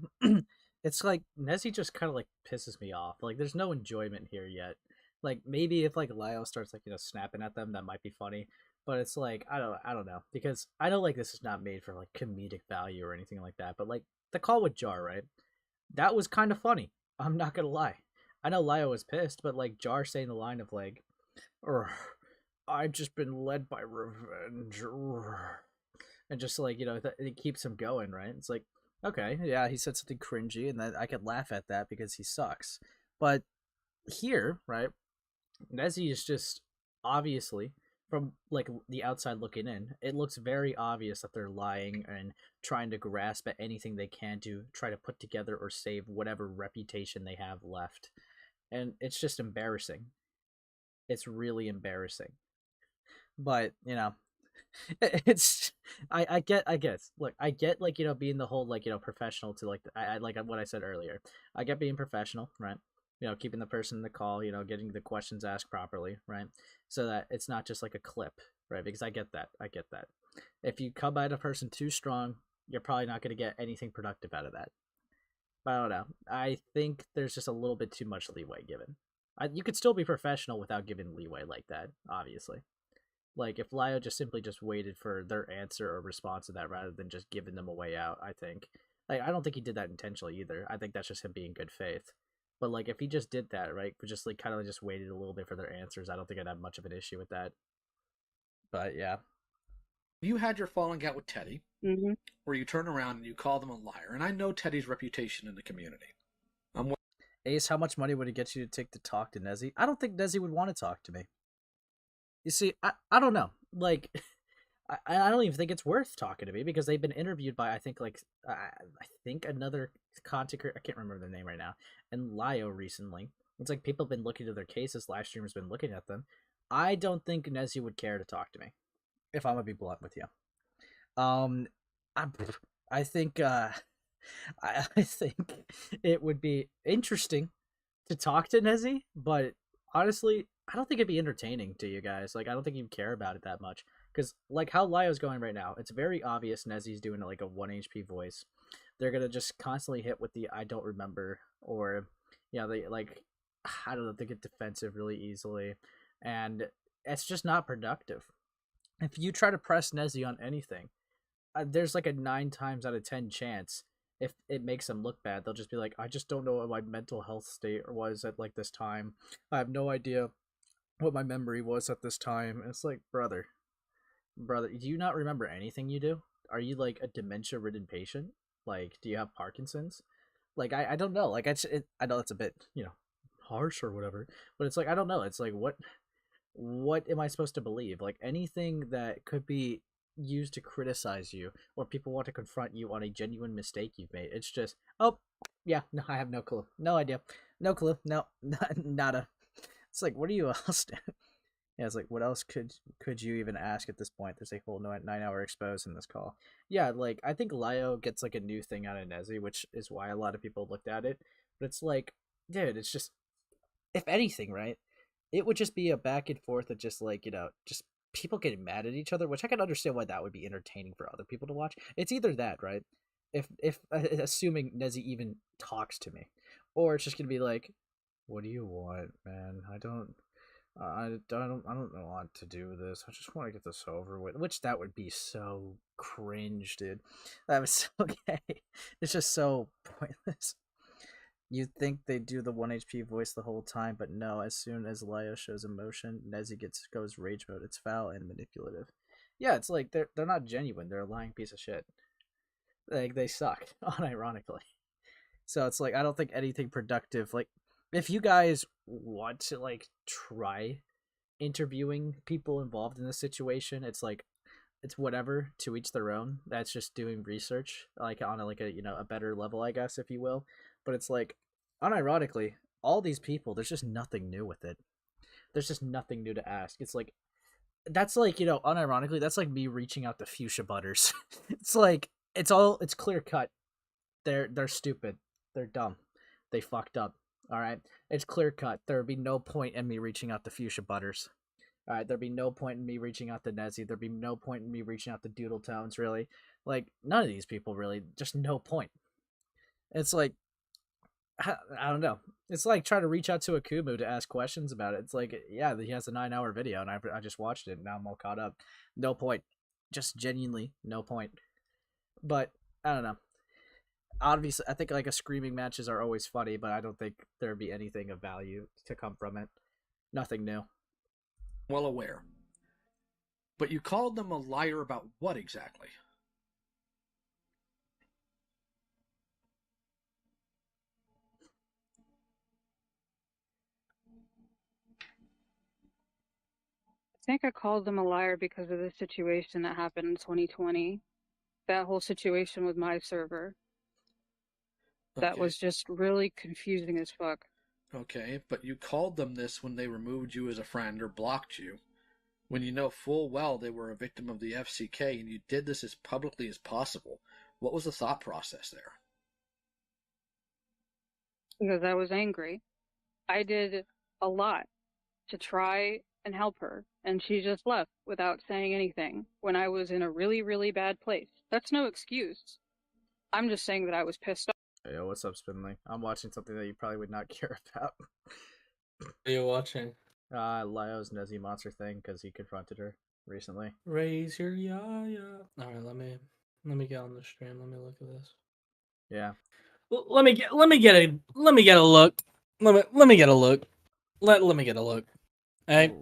it's like Nezzie just kind of like pisses me off. Like there's no enjoyment here yet. Like maybe if like Lio starts like snapping at them, that might be funny. But it's like I don't know, because I know like this is not made for like comedic value or anything like that. But like the call with Jar, right? That was kind of funny. I'm not gonna lie. I know Lio was pissed, but like Jar saying the line of like, "I've just been led by revenge," and just like it keeps him going, right? It's like, okay, yeah, he said something cringy, and that I could laugh at that because he sucks. But here, right, Nezzie is just obviously from like the outside looking in, it looks very obvious that they're lying and trying to grasp at anything they can to try to put together or save whatever reputation they have left. And it's just embarrassing. It's really embarrassing. But, you know, it's I guess look, I get like, you know, being the whole like, you know, professional to like I like what I said earlier. I get being professional, right? You know, keeping the person in the call, you know, getting the questions asked properly, right? So that it's not just like a clip, right? Because I get that. I get that. If you come at a person too strong, you're probably not going to get anything productive out of that. But I don't know. I think there's just a little bit too much leeway given. You could still be professional without giving leeway like that, obviously. Like if Lio just simply just waited for their answer or response to that rather than just giving them a way out, I think. Like I don't think he did that intentionally either. I think that's just him being good faith. But like if he just did that, right, but just like kind of just waited a little bit for their answers, I don't think I'd have much of an issue with that. But yeah. You had your falling out with Teddy, Mm-hmm. where you turn around and you call them a liar, and I know Teddy's reputation in the community. Ace, how much money would it get you to take to talk to Nezzie? I don't think Nezzie would want to talk to me. You see, I don't know. Like, I don't even think it's worth talking to me because they've been interviewed by I think another content creator. I can't remember their name right now. And Lio recently. It's like people have been looking at their cases. Live streamers been looking at them. I don't think Nezzie would care to talk to me. If I'm gonna be blunt with you. I think I think it would be interesting to talk to Nezzie, but honestly, I don't think it'd be entertaining to you guys. Like, I don't think you'd care about it that much. Because, like, how Lio's going right now, it's very obvious Nezzie's doing, like, a 1 HP voice. They're gonna just constantly hit with the I don't remember, or, you know, they, like, I don't know, they get defensive really easily. And it's just not productive. If you try to press Nezzie on anything, there's like a 9 times out of 10 chance if it makes them look bad, they'll just be like, I just don't know what my mental health state was at like this time. I have no idea what my memory was at this time. And it's like, brother, do you not remember anything you do? Are you like a dementia ridden patient? Like, do you have Parkinson's? Like, I don't know. Like, I know it's a bit, you know, harsh or whatever, but it's like, I don't know. It's like, what am I supposed to believe? Like, anything that could be used to criticize you or people want to confront you on a genuine mistake you've made, it's just, oh yeah, no, I have no clue, no idea, no clue, no, nada. It's like, what are you else doing? Yeah, it's like, what else could you even ask at this point? There's a whole 9-hour expose in this call. Yeah, like I think Lio gets like a new thing out of Nezzie, which is why a lot of people looked at it. But it's like, dude, it's just, if anything, right, it would just be a back and forth of just like, you know, just people getting mad at each other, which I can understand why that would be entertaining for other people to watch. It's either that, right? If assuming Nezzie even talks to me, or it's just gonna be like, what do you want, man? I don't want to do this. I just want to get this over with. Which that would be so cringe, dude. That was so gay. It's just so pointless. You'd think they do the 1 HP voice the whole time, but no, as soon as Lio shows emotion, Nezzie goes rage mode. It's foul and manipulative. Yeah, it's like they're not genuine. They're a lying piece of shit. Like, they suck, unironically. So it's like, I don't think anything productive, like, if you guys want to, like, try interviewing people involved in this situation, it's like, it's whatever, to each their own. That's just doing research, like, on a, like a, you know, a better level, I guess, if you will. But it's like, unironically, all these people, there's just nothing new with it. There's just nothing new to ask. It's like, that's like, you know, unironically, that's like me reaching out to Fuchsia Butters. It's like, it's clear cut. They're stupid. They're dumb. They fucked up. All right, it's clear cut. There would be no point in me reaching out to Fuchsia Butters. All right, there'd be no point in me reaching out to Nezzie. There'd be no point in me reaching out to Doodle Tones. Really, like, none of these people really. Just no point. It's like, I don't know. It's like trying to reach out to Akumu to ask questions about it. It's like, yeah, he has a 9-hour video, and I just watched it, and now I'm all caught up. No point. Just genuinely no point. But I don't know. Obviously, I think like a screaming matches are always funny, but I don't think there'd be anything of value to come from it. Nothing new. Well aware. But you called them a liar about what exactly? think I called them a liar because of the situation that happened in 2020. That whole situation with my server. That Okay. was just really confusing as fuck. Okay, but you called them this when they removed you as a friend or blocked you, when you know full well they were a victim of the FCK, and you did this as publicly as possible. What was the thought process there? Because I was angry. I did a lot to try and help her, and she just left without saying anything when I was in a really, really bad place. That's no excuse. I'm just saying that I was pissed off. Hey, yo, what's up, Spinley? I'm watching something that you probably would not care about. What are you watching? Lio's Nezziemonster thing, because he confronted her recently. Raise your yaya. Alright, let me get on the stream. Let me look at this. Yeah. Let me get a look. Let me get a look. Let me get a look. Hey,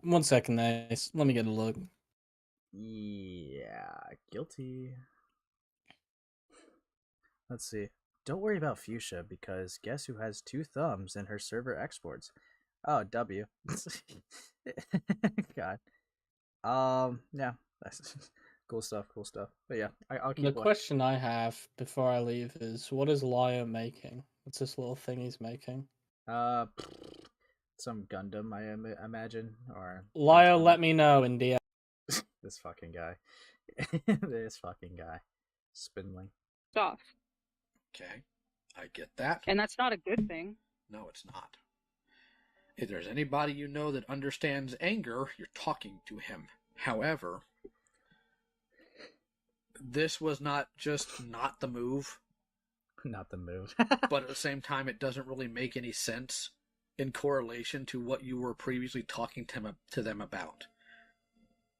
1 second, guys. Let me get a look. Yeah, guilty. Let's see. Don't worry about Fuchsia, because guess who has 2 thumbs in her server exports? Oh, W. God. Yeah. That's cool stuff. But yeah, I'll keep The watching. question I have before I leave is, what is Lio making? What's this little thing he's making? Some Gundam, I imagine, or Lio, let me know in DM. this fucking guy. This fucking guy. Spindling. Off. Okay, I get that. And that's not a good thing. No, it's not. If there's anybody you know that understands anger, you're talking to him. However, this was not just not the move. Not the move. But at the same time, it doesn't really make any sense in correlation to what you were previously talking to them about.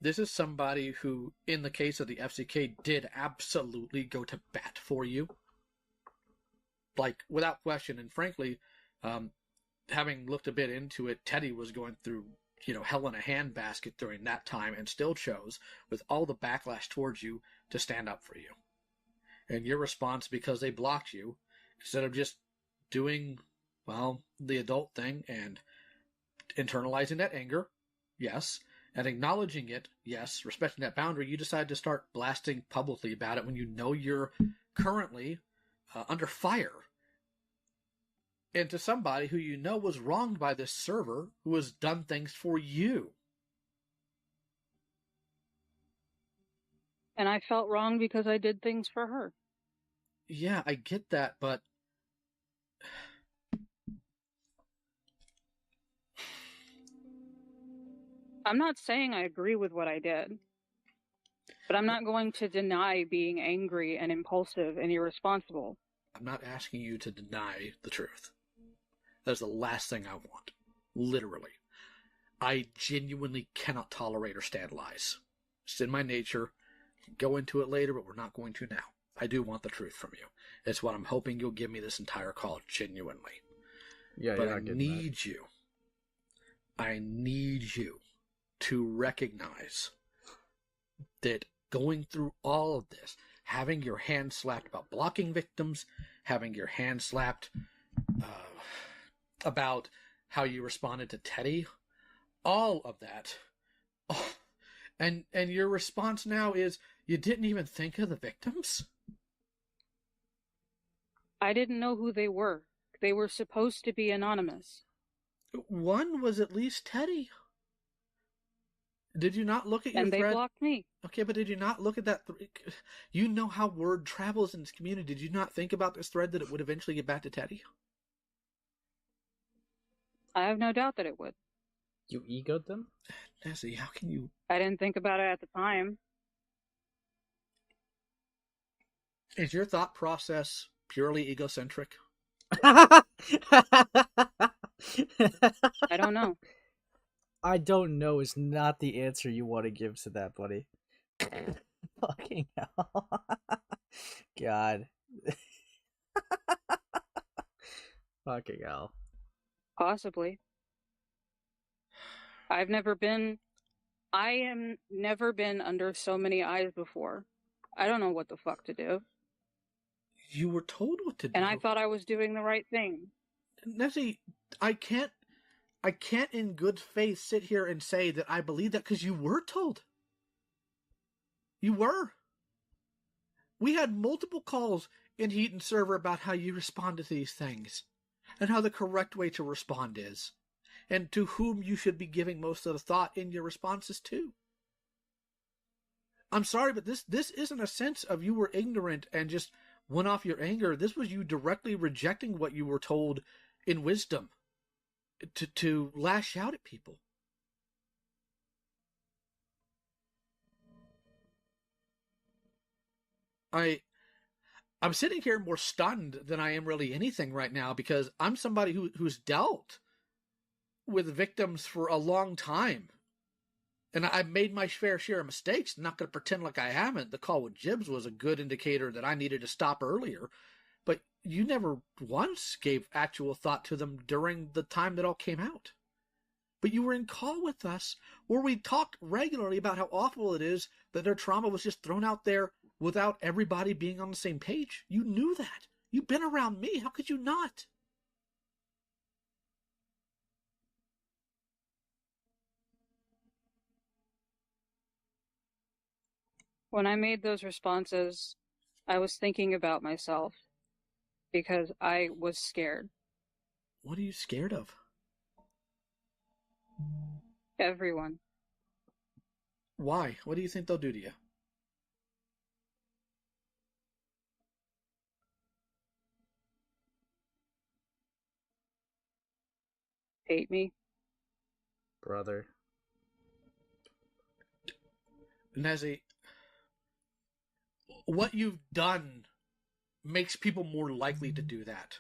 This is somebody who, in the case of the FCK, did absolutely go to bat for you. Like, without question, and frankly, having looked a bit into it, Teddy was going through, hell in a handbasket during that time and still chose, with all the backlash towards you, to stand up for you. And your response, because they blocked you, instead of just doing, the adult thing and internalizing that anger, yes, and acknowledging it, yes, respecting that boundary, you decide to start blasting publicly about it when you know you're currently under fire. And to somebody who you know was wronged by this server, who has done things for you. And I felt wrong because I did things for her. Yeah, I get that, but I'm not saying I agree with what I did, but I'm not going to deny being angry and impulsive and irresponsible. I'm not asking you to deny the truth. That's the last thing I want. Literally. I genuinely cannot tolerate or stand lies. It's in my nature. Go into it later, but we're not going to now. I do want the truth from you. It's what I'm hoping you'll give me this entire call, genuinely. Yeah, but I need you. I need you to recognize that going through all of this, having your hand slapped about blocking victims, having your hand slapped about how you responded to Teddy, all of that, and your response now is you didn't even think of the victims? I didn't know who they were. They were supposed to be anonymous. One was at least Teddy. Did you not look at your thread? And they blocked me. Okay, but did you not look at that? You know how word travels in this community. Did you not think about this thread that it would eventually get back to Teddy? I have no doubt that it would. You egoed them? Nessie, how can you? I didn't think about it at the time. Is your thought process purely egocentric? I don't know. I don't know is not the answer you want to give to that, buddy. Fucking hell. God. Fucking hell. Possibly. I have never been under so many eyes before. I don't know what the fuck to do. You were told what to do. And I thought I was doing the right thing. Nessie, I can't I can't in good faith sit here and say that I believe that, because you were told. You were. We had multiple calls in Heat and Server about how you respond to these things, and how the correct way to respond is, and to whom you should be giving most of the thought in your responses to. I'm sorry, but this isn't a sense of you were ignorant and just went off your anger. This was you directly rejecting what you were told in wisdom to lash out at people. I'm sitting here more stunned than I am really anything right now, because I'm somebody who's dealt with victims for a long time. And I've made my fair share of mistakes. I'm not going to pretend like I haven't. The call with Jibs was a good indicator that I needed to stop earlier. But you never once gave actual thought to them during the time that all came out. But you were in call with us, where we talked regularly about how awful it is that their trauma was just thrown out there without everybody being on the same page. You knew that. You've been around me. How could you not? When I made those responses, I was thinking about myself because I was scared. What are you scared of? Everyone. Why? What do you think they'll do to you? Hate me. Brother. Nezzie, what you've done makes people more likely to do that.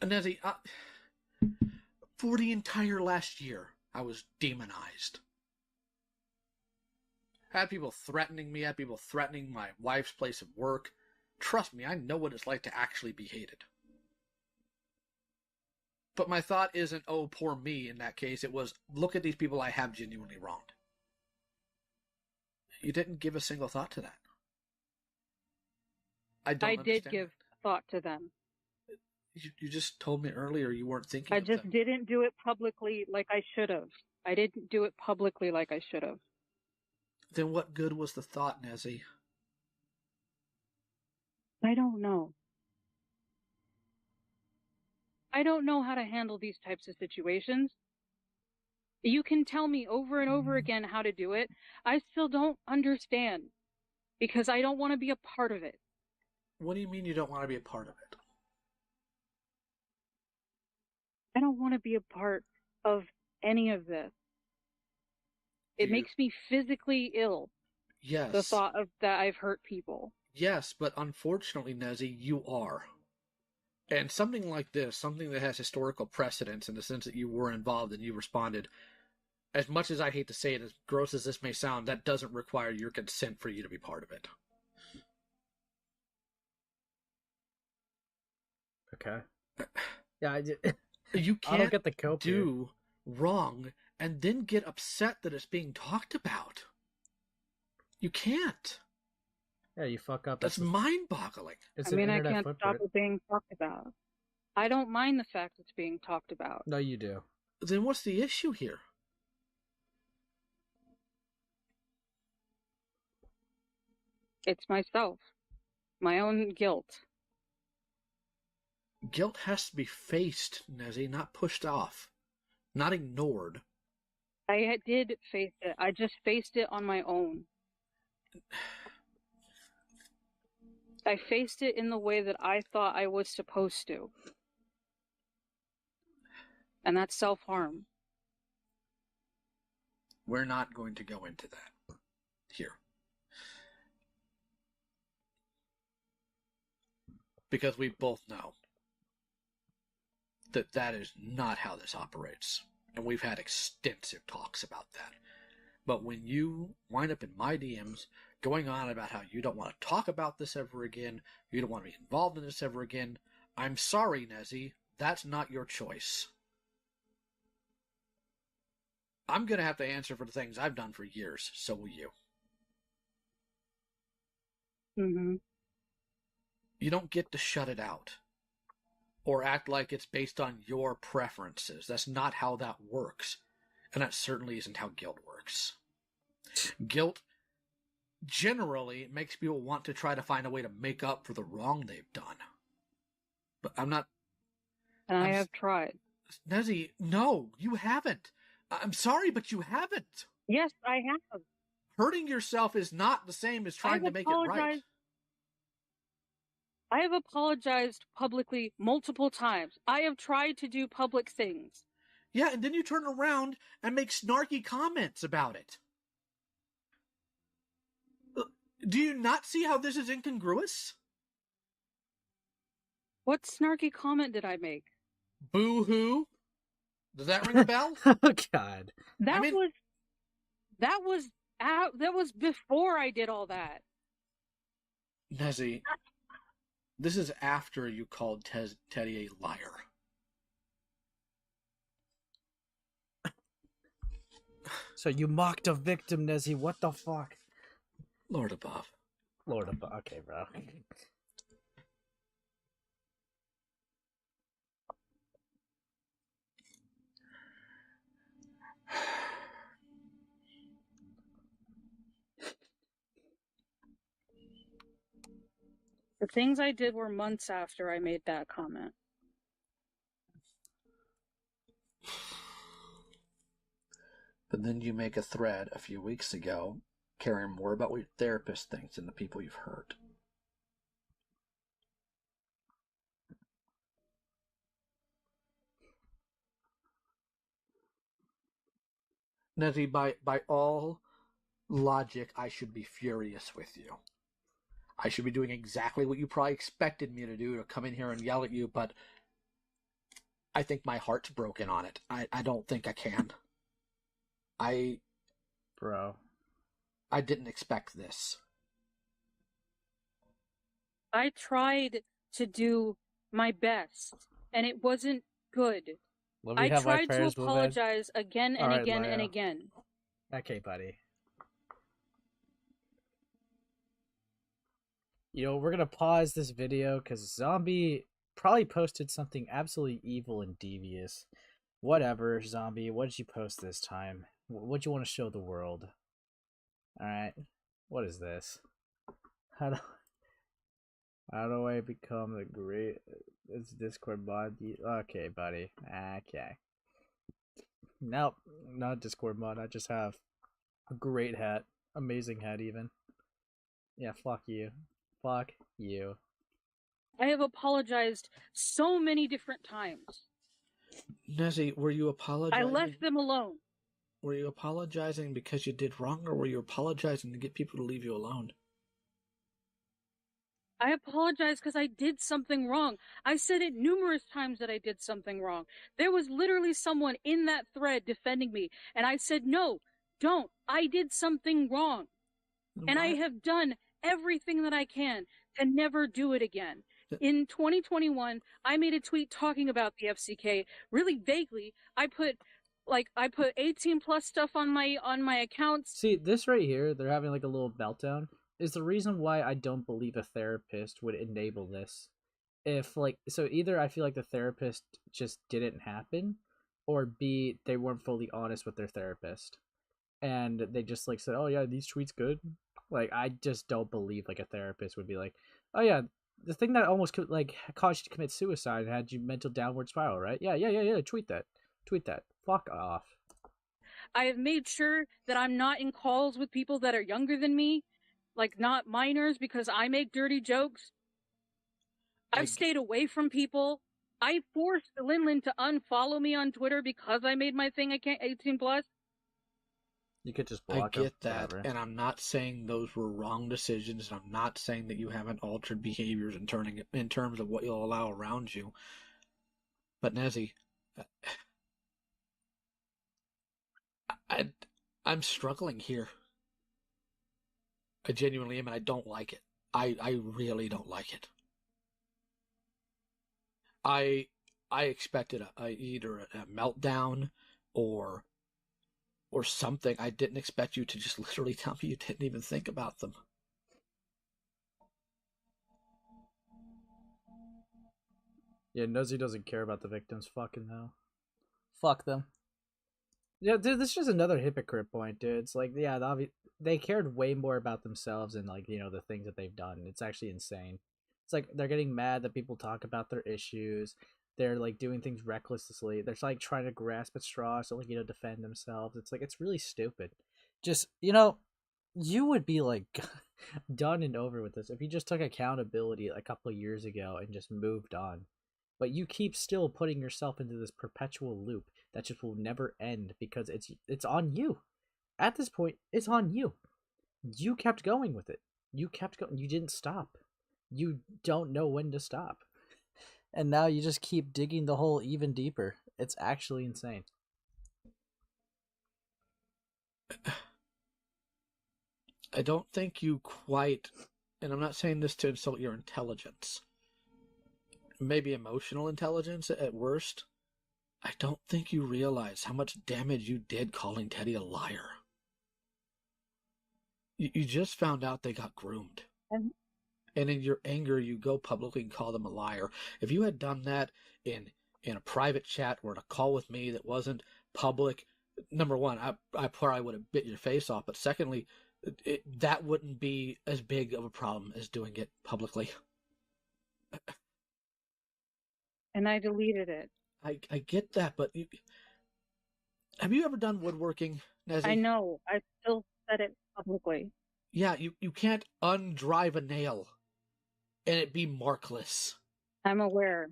Nezzie, for the entire last year, I was demonized. I had people threatening me, I had people threatening my wife's place of work. Trust me, I know what it's like to actually be hated. But my thought isn't, oh, poor me in that case. It was, look at these people I have genuinely wronged. You didn't give a single thought to that. I did give thought to them. You just told me earlier you weren't thinking I of them. just didn't do it publicly like I should have. I didn't do it publicly like I should have. Then what good was the thought, Nezzie? I don't know. I don't know how to handle these types of situations. You can tell me over and over again how to do it. I still don't understand because I don't want to be a part of it. What do you mean you don't want to be a part of it? I don't want to be a part of any of this. It makes me physically ill. Yes. The thought of that I've hurt people. Yes, but unfortunately, Nezzie, you are. And something like this, something that has historical precedence in the sense that you were involved and you responded, as much as I hate to say it, as gross as this may sound, that doesn't require your consent for you to be part of it. Okay. Yeah, You I don't can't get the cope do wrong and then get upset that it's being talked about. You can't. Yeah, you fuck up. That's mind-boggling. It's I mean, I internet can't footprint. stop it being talked about. I don't mind the fact it's being talked about. No, you do. Then what's the issue here? It's myself. My own guilt. Guilt has to be faced, Nezzie, not pushed off. Not ignored. I did face it. I just faced it on my own. I faced it in the way that I thought I was supposed to. And that's self-harm. We're not going to go into that here. Because we both know that that is not how this operates. And we've had extensive talks about that. But when you wind up in my DMs going on about how you don't want to talk about this ever again, you don't want to be involved in this ever again, I'm sorry, Nezzie, that's not your choice. I'm going to have to answer for the things I've done for years, so will you. Mm-hmm. You don't get to shut it out or act like it's based on your preferences. That's not how that works. And that certainly isn't how guilt works. Guilt generally makes people want to try to find a way to make up for the wrong they've done. But I'm not... I have tried. Nezzie, no, you haven't. I'm sorry, but you haven't. Yes, I have. Hurting yourself is not the same as trying to make it right. I have apologized publicly multiple times. I have tried to do public things. Yeah, and then you turn around and make snarky comments about it. Do you not see how this is incongruous? What snarky comment did I make? Boo-hoo? Does that ring a bell? Oh God. That was before I did all that. Nezzie, this is after you called Teddy a liar. So you mocked a victim, Nezzie. What the fuck? Lord above. Lord above. Okay, bro. The things I did were months after I made that comment. But then you make a thread a few weeks ago caring more about what your therapist thinks than the people you've hurt. Nezzie, by all logic, I should be furious with you. I should be doing exactly what you probably expected me to do, to come in here and yell at you, but I think my heart's broken on it. I don't think I can. Bro. I didn't expect this. I tried to do my best, and it wasn't good. I tried to apologize again and again and again. Okay, buddy. You know, we're gonna pause this video because Zombie probably posted something absolutely evil and devious. Whatever, Zombie. What did you post this time? What do you want to show the world? Alright. What is this? How do I become the great... It's Discord mod. Okay, buddy. Okay. Nope. Not Discord mod. I just have a great hat. Amazing hat, even. Yeah, fuck you. Fuck you. I have apologized so many different times. Nezzie, were you apologizing? I left them alone. Were you apologizing because you did wrong, or were you apologizing to get people to leave you alone? I apologize because I did something wrong. I said it numerous times that I did something wrong. There was literally someone in that thread defending me, and I said, no, don't. I did something wrong. And I have done everything that I can to never do it again. In 2021, I made a tweet talking about the FCK really vaguely. I put 18 plus stuff on my accounts. See, this right here, they're having like a little meltdown, is the reason why I don't believe a therapist would enable this. If so either I feel like the therapist just didn't happen, or B, they weren't fully honest with their therapist. And they just said, oh yeah, these tweets good. I just don't believe a therapist would be like, oh yeah, the thing that almost caused you to commit suicide and had you mental downward spiral, right? Yeah, tweet that. Fuck off. I have made sure that I'm not in calls with people that are younger than me, not minors, because I make dirty jokes. I've stayed away from people. I forced Linlin to unfollow me on Twitter because I made my thing 18 plus. You could just block I get them, that, whatever. and I'm not saying those were wrong decisions, and I'm not saying that you haven't altered behaviors in terms of what you'll allow around you. But Nezzie, I'm struggling here. I genuinely am, and I don't like it. I really don't like it. I expected either a meltdown or something. I didn't expect you to just literally tell me you didn't even think about them. Yeah, Nosy doesn't care about the victims. Fucking hell. Fuck them. Yeah, dude, this is just another hypocrite point, dude. It's like, yeah, they cared way more about themselves and, like, you know, the things that they've done. It's actually insane. It's like they're getting mad that people talk about their issues. They're, like, doing things recklessly. They're, like, trying to grasp at straws to, like, you know, defend themselves. It's like, it's really stupid. Just, you know, you would be, like, done and over with this if you just took accountability a couple of years ago and just moved on. But you keep still putting yourself into this perpetual loop that just will never end because it's on you. At this point, it's on you. You kept going with it. You kept going. You didn't stop. You don't know when to stop. And now you just keep digging the hole even deeper. It's actually insane. I don't think you quite, and I'm not saying this to insult your intelligence, maybe emotional intelligence at worst. I don't think you realize how much damage you did calling Teddy a liar. You just found out they got groomed. And in your anger, you go publicly and call them a liar. If you had done that in a private chat or in a call with me that wasn't public, number one, I probably would have bit your face off. But secondly, that wouldn't be as big of a problem as doing it publicly. And I deleted it. I get that, but have you ever done woodworking, Nezzy? I know. I still said it publicly. Yeah, you can't undrive a nail and it be markless. I'm aware.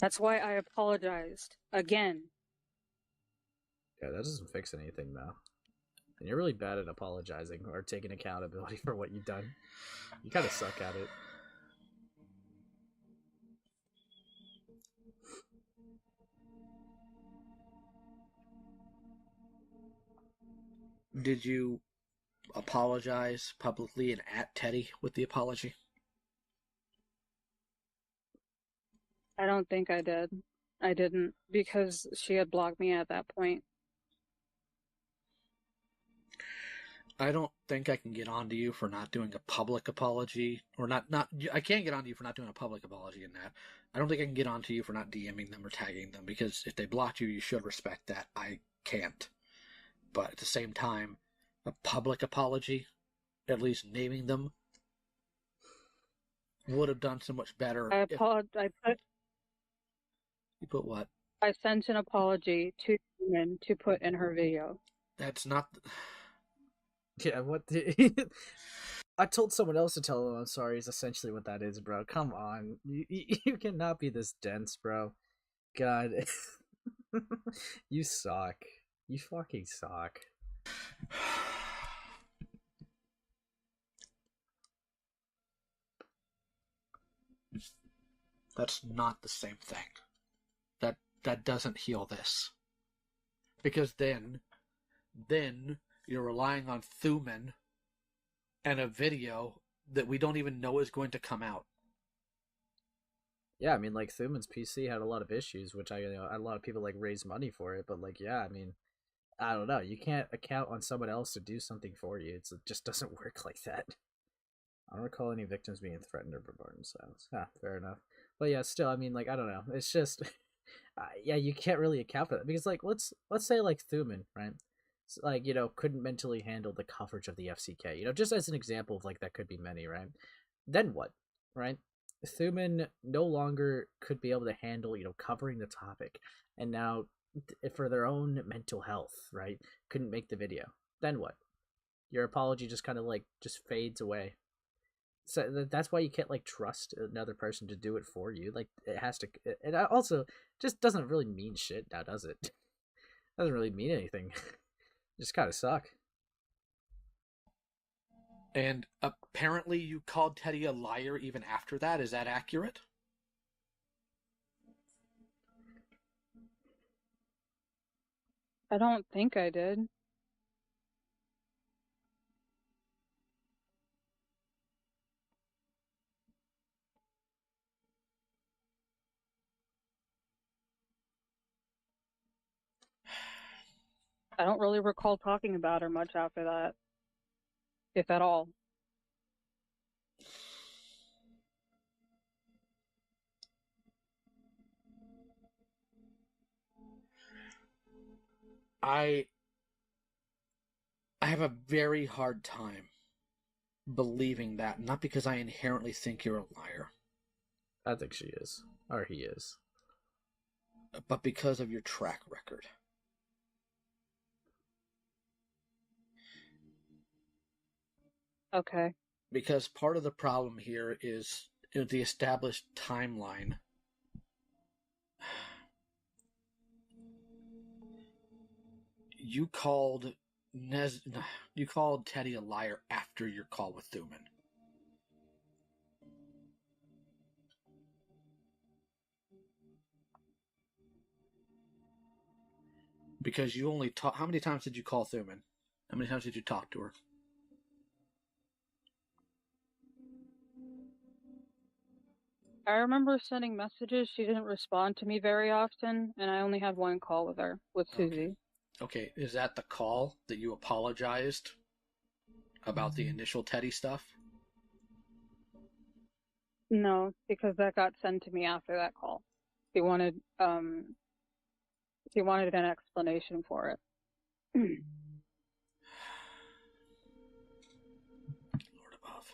That's why I apologized again. Yeah, that doesn't fix anything, though. And you're really bad at apologizing or taking accountability for what you've done. You kind of suck at it. Did you apologize publicly and at Teddy with the apology? I don't think I did. I didn't, because she had blocked me at that point. I don't think I can get onto you for not doing a public apology, or not. I can't get onto you for not doing a public apology in that. I don't think I can get onto you for not DMing them or tagging them, because if they blocked you, you should respect that. I can't. But at the same time, a public apology, at least naming them, would have done so much better. You put what? I sent an apology to Human to put in her video. That's not. Yeah, what I told someone else to tell them I'm sorry is essentially what that is, bro. Come on. You cannot be this dense, bro. God. You suck. You fucking suck. That's not the same thing. That doesn't heal this. Because then you're relying on Thuman and a video that we don't even know is going to come out. Yeah, I mean, like, Thuman's PC had a lot of issues, which a lot of people, like, raise money for it, but, like, yeah, I mean, I don't know. You can't account on someone else to do something for you. It just doesn't work like that. I don't recall any victims being threatened or bombarded in silence. Fair enough. But yeah, still, I mean, like, I don't know. It's just, yeah, you can't really account for that because, like, let's say like Thuman, right? Like, you know, couldn't mentally handle the coverage of the FCK. You know, just as an example of like that could be many, right? Then what, right? Thuman no longer could be able to handle, you know, covering the topic, and now for their own mental health, right? Couldn't make the video. Then what? Your apology just kind of like just fades away. So that's why you can't like trust another person to do it for you. Like it has to. It also just doesn't really mean shit now, does it? Doesn't really mean anything. Just kind of suck. And apparently you called Teddy a liar even after that. Is that accurate? I don't think I did. I don't really recall talking about her much after that, if at all. I have a very hard time believing that, not because I inherently think you're a liar, I think she is. Or he is. but because of your track record. Okay. Because part of the problem here is the established timeline. You called Teddy a liar after your call with Thuman. Because you only talk. How many times did you call Thuman? How many times did you talk to her? I remember sending messages. She didn't respond to me very often, and I only had one call with her, with Susie. Okay, is that the call that you apologized about the initial Teddy stuff? No, because that got sent to me after that call. He wanted an explanation for it. Lord above.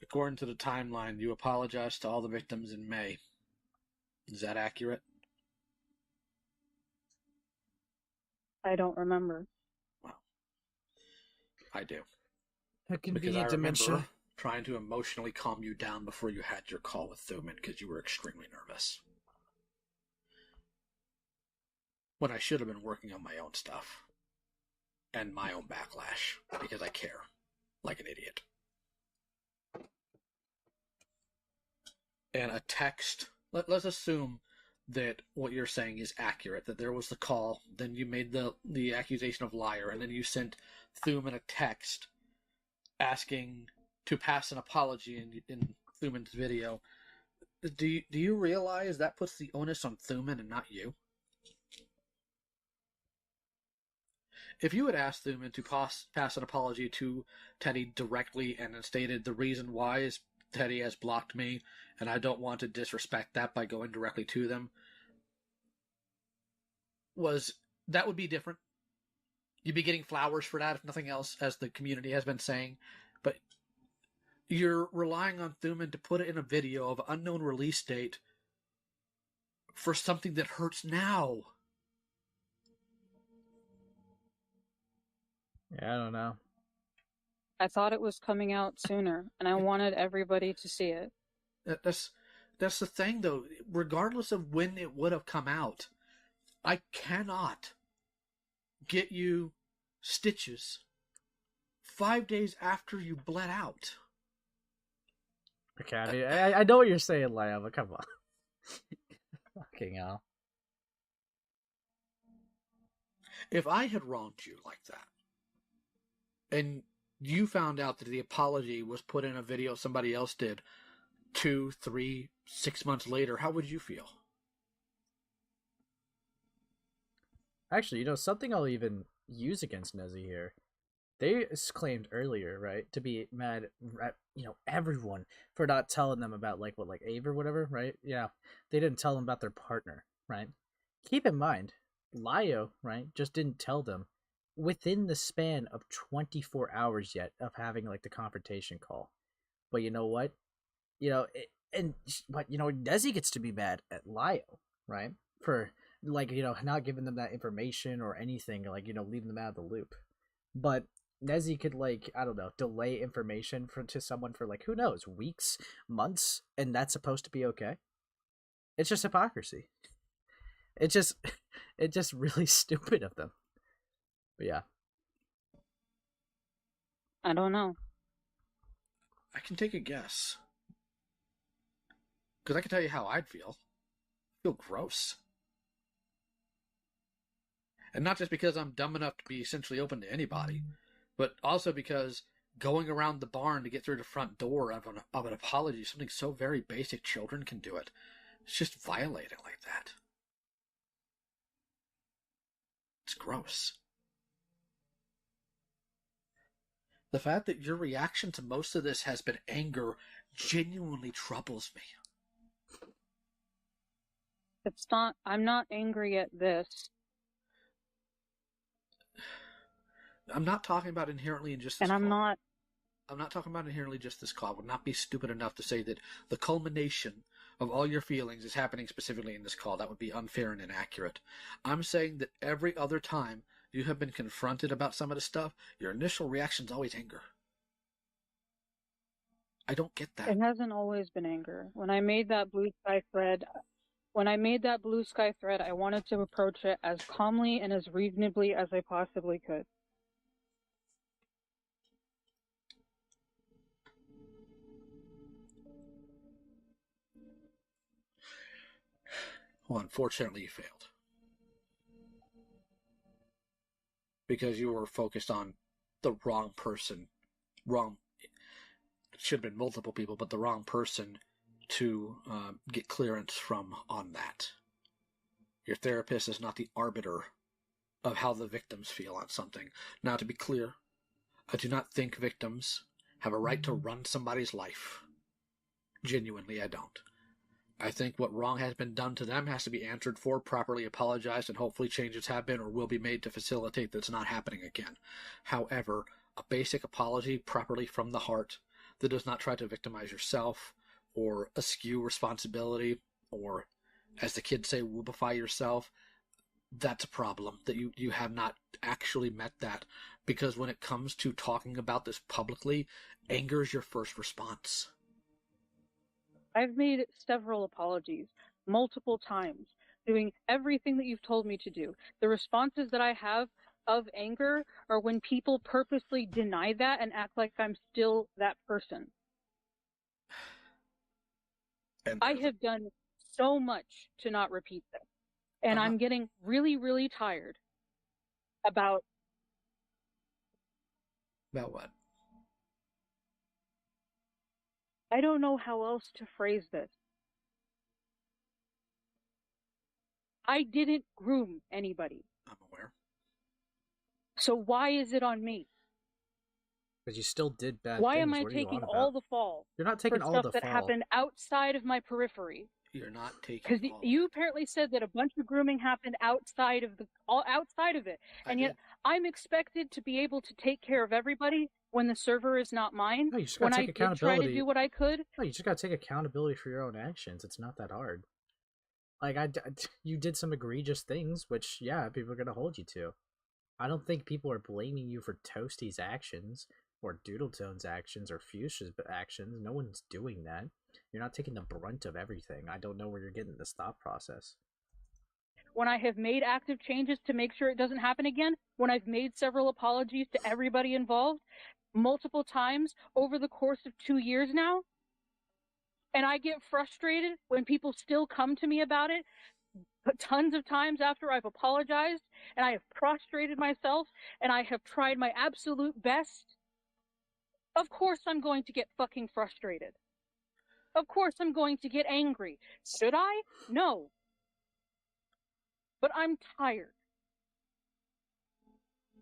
According to the timeline, you apologized to all the victims in May. Is that accurate? I don't remember. Well, I do. A Because I convenient remember dementia. trying to emotionally calm you down before you had your call with Thuman because you were extremely nervous. When I should have been working on my own stuff. And my own backlash. Because I care. Like an idiot. And a text. Let's assume that what you're saying is accurate, that there was the call, then you made the accusation of liar, and then you sent Thuman a text asking to pass an apology in Thuman's video. Do you realize that puts the onus on Thuman and not you? If you had asked Thuman to pass an apology to Teddy directly and then stated the reason why is Teddy has blocked me, and I don't want to disrespect that by going directly to them, that would be different. You'd be getting flowers for that, if nothing else, as the community has been saying. But you're relying on Thuman to put it in a video of unknown release date for something that hurts now. Yeah, I don't know. I thought it was coming out sooner, and I wanted everybody to see it. That's the thing, though. Regardless of when it would have come out, I cannot get you stitches 5 days after you bled out. Okay, I mean, I know what you're saying, Lio, but come on. Fucking hell. If I had wronged you like that, and you found out that the apology was put in a video somebody else did 2, 3, 6 months later, how would you feel? Actually, something I'll even use against Nezzie here. They claimed earlier, right, to be mad at, everyone for not telling them about, like Ave or whatever, right? Yeah. They didn't tell them about their partner, right? Keep in mind, Lio, right, just didn't tell them within the span of 24 hours yet of having, the confrontation call. But you know what? Nezzie gets to be mad at Lio, right? For, not giving them that information or anything, leaving them out of the loop. But Nezzie could, I don't know, delay information to someone for, who knows, weeks, months, and that's supposed to be okay? It's just hypocrisy. It's just really stupid of them. But yeah. I don't know. I can take a guess. Because I can tell you how I'd feel. I feel gross. And not just because I'm dumb enough to be essentially open to anybody, but also because going around the barn to get through the front door of an apology, something so very basic, children can do it. It's just violating like that. It's gross. The fact that your reaction to most of this has been anger genuinely troubles me. It's not, I'm not angry at this. I'm not talking about inherently in just this And I'm call. not, I'm not talking about inherently just this call. I would not be stupid enough to say that the culmination of all your feelings is happening specifically in this call. That would be unfair and inaccurate. I'm saying that every other time you have been confronted about some of the stuff, your initial reaction is always anger. I don't get that. it hasn't always been anger. When I made that blue sky thread, I wanted to approach it as calmly and as reasonably as I possibly could. Well, unfortunately, you failed. Because you were focused on the wrong person. It should have been multiple people, but the wrong person to get clearance from on that. Your therapist is not the arbiter of how the victims feel on something. Now, to be clear, I do not think victims have a right to run somebody's life. Genuinely, I don't. I think what wrong has been done to them has to be answered for, properly apologized, and hopefully changes have been or will be made to facilitate that's not happening again. However, a basic apology properly from the heart that does not try to victimize yourself or eschew responsibility or, as the kids say, whoopify yourself, that's a problem, that you have not actually met that. Because when it comes to talking about this publicly, anger is your first response. I've made several apologies, multiple times, doing everything that you've told me to do. The responses that I have of anger are when people purposely deny that and act like I'm still that person. And I have done so much to not repeat this. And I'm getting really, really tired about... About what? I don't know how else to phrase this. I didn't groom anybody. I'm aware. So why is it on me? Because you still did bad Why things. am I What are you taking on all about? the fall You're not for taking all stuff the that fall. happened outside of my periphery? You're not taking Because all you apparently said that a bunch of grooming happened outside of it, and yet I'm expected to be able to take care of everybody when the server is not mine. No, you just When gotta I take did try to accountability. do what I could. No, you just gotta take accountability for your own actions. It's not that hard. Like, you did some egregious things, which, yeah, people are gonna hold you to. I don't think people are blaming you for Toasty's actions, or Doodletone's actions, or Fuchsia's actions. No one's doing that. You're not taking the brunt of everything. I don't know where you're getting this thought process. When I have made active changes to make sure it doesn't happen again, when I've made several apologies to everybody involved, multiple times over the course of 2 years now, and I get frustrated when people still come to me about it, but tons of times after I've apologized, and I have prostrated myself, and I have tried my absolute best, of course I'm going to get fucking frustrated. Of course I'm going to get angry. Should I? No. But I'm tired.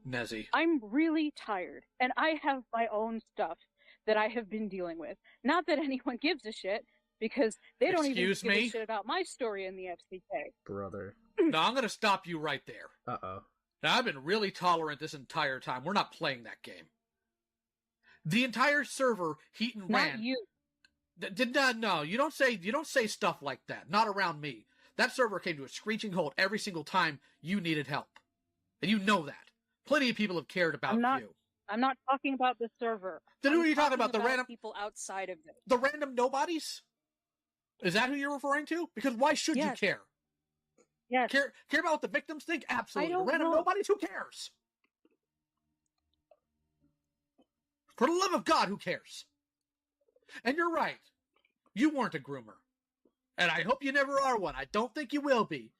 Nezzie. I'm really tired, and I have my own stuff that I have been dealing with. Not that anyone gives a shit, because they don't even give a shit about my story in the FCK. Brother. No, I'm going to stop you right there. Uh-oh. Now, I've been really tolerant this entire time. We're not playing that game. The entire server, Heaton ran. Not you. No, you don't say stuff like that. Not around me. That server came to a screeching halt every single time you needed help. And you know that. Plenty of people have cared about you. I'm not talking about the server. Then who are you talking about? The random people outside of it. The random nobodies? Is that who you're referring to? Because why should you care? Yes. Care about what the victims think? Absolutely. I don't The random know. nobodies, who cares? For the love of God, who cares? And you're right. You weren't a groomer. And I hope you never are one. I don't think you will be.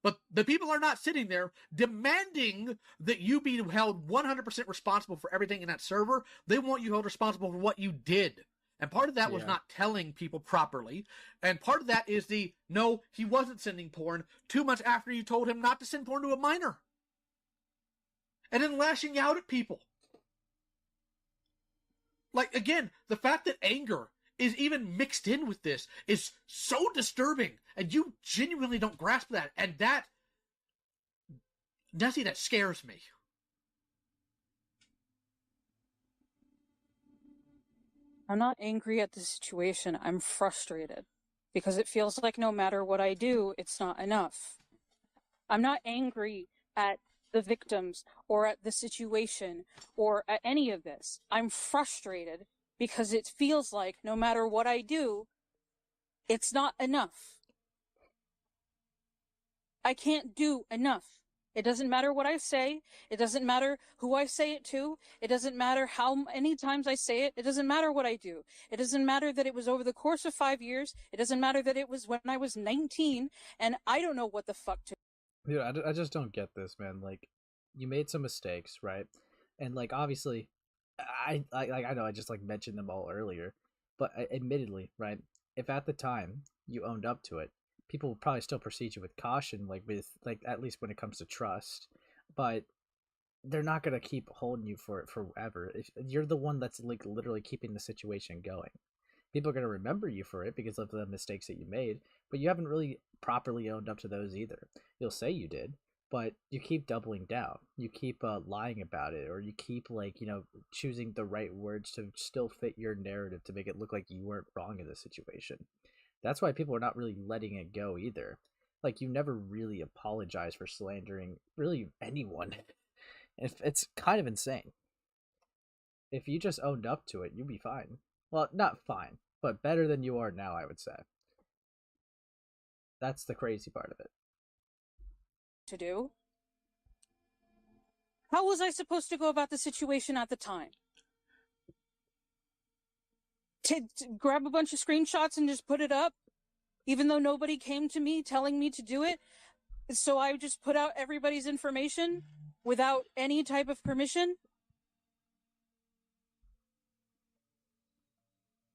But the people are not sitting there demanding that you be held 100% responsible for everything in that server. They want you held responsible for what you did. And part of that was not telling people properly. And part of that is no, he wasn't sending porn 2 months after you told him not to send porn to a minor. And then lashing out at people. Like, again, the fact that anger is even mixed in with this is so disturbing, and you genuinely don't grasp that, and that, Nessie, that scares me. I'm not angry at the situation. I'm frustrated because it feels like no matter what I do, it's not enough. I'm not angry at the victims or at the situation or at any of this. I'm frustrated because it feels like no matter what I do, it's not enough. I can't do enough. It doesn't matter what I say. It doesn't matter who I say it to. It doesn't matter how many times I say it. It doesn't matter what I do. It doesn't matter that it was over the course of 5 years. It doesn't matter that it was when I was 19 and I don't know what the fuck to do. Dude, I just don't get this, man. Like, you made some mistakes, right? And like, obviously, I know I just like mentioned them all earlier, but admittedly, right? If at the time you owned up to it, people will probably still proceed you with caution, like with like at least when it comes to trust, but they're not gonna keep holding you for it forever. If you're the one that's like literally keeping the situation going, people are gonna remember you for it because of the mistakes that you made, but you haven't really properly owned up to those either. You'll say you did, but you keep doubling down. You keep lying about it, or you keep like choosing the right words to still fit your narrative to make it look like you weren't wrong in the situation. That's why people are not really letting it go either. Like, you never really apologize for slandering really anyone. It's kind of insane. If you just owned up to it, you'd be fine. Well, not fine, but better than you are now, I would say. That's the crazy part of it. To do. How was I supposed to go about the situation at the time? To grab a bunch of screenshots and just put it up, even though nobody came to me telling me to do it? So I just put out everybody's information without any type of permission?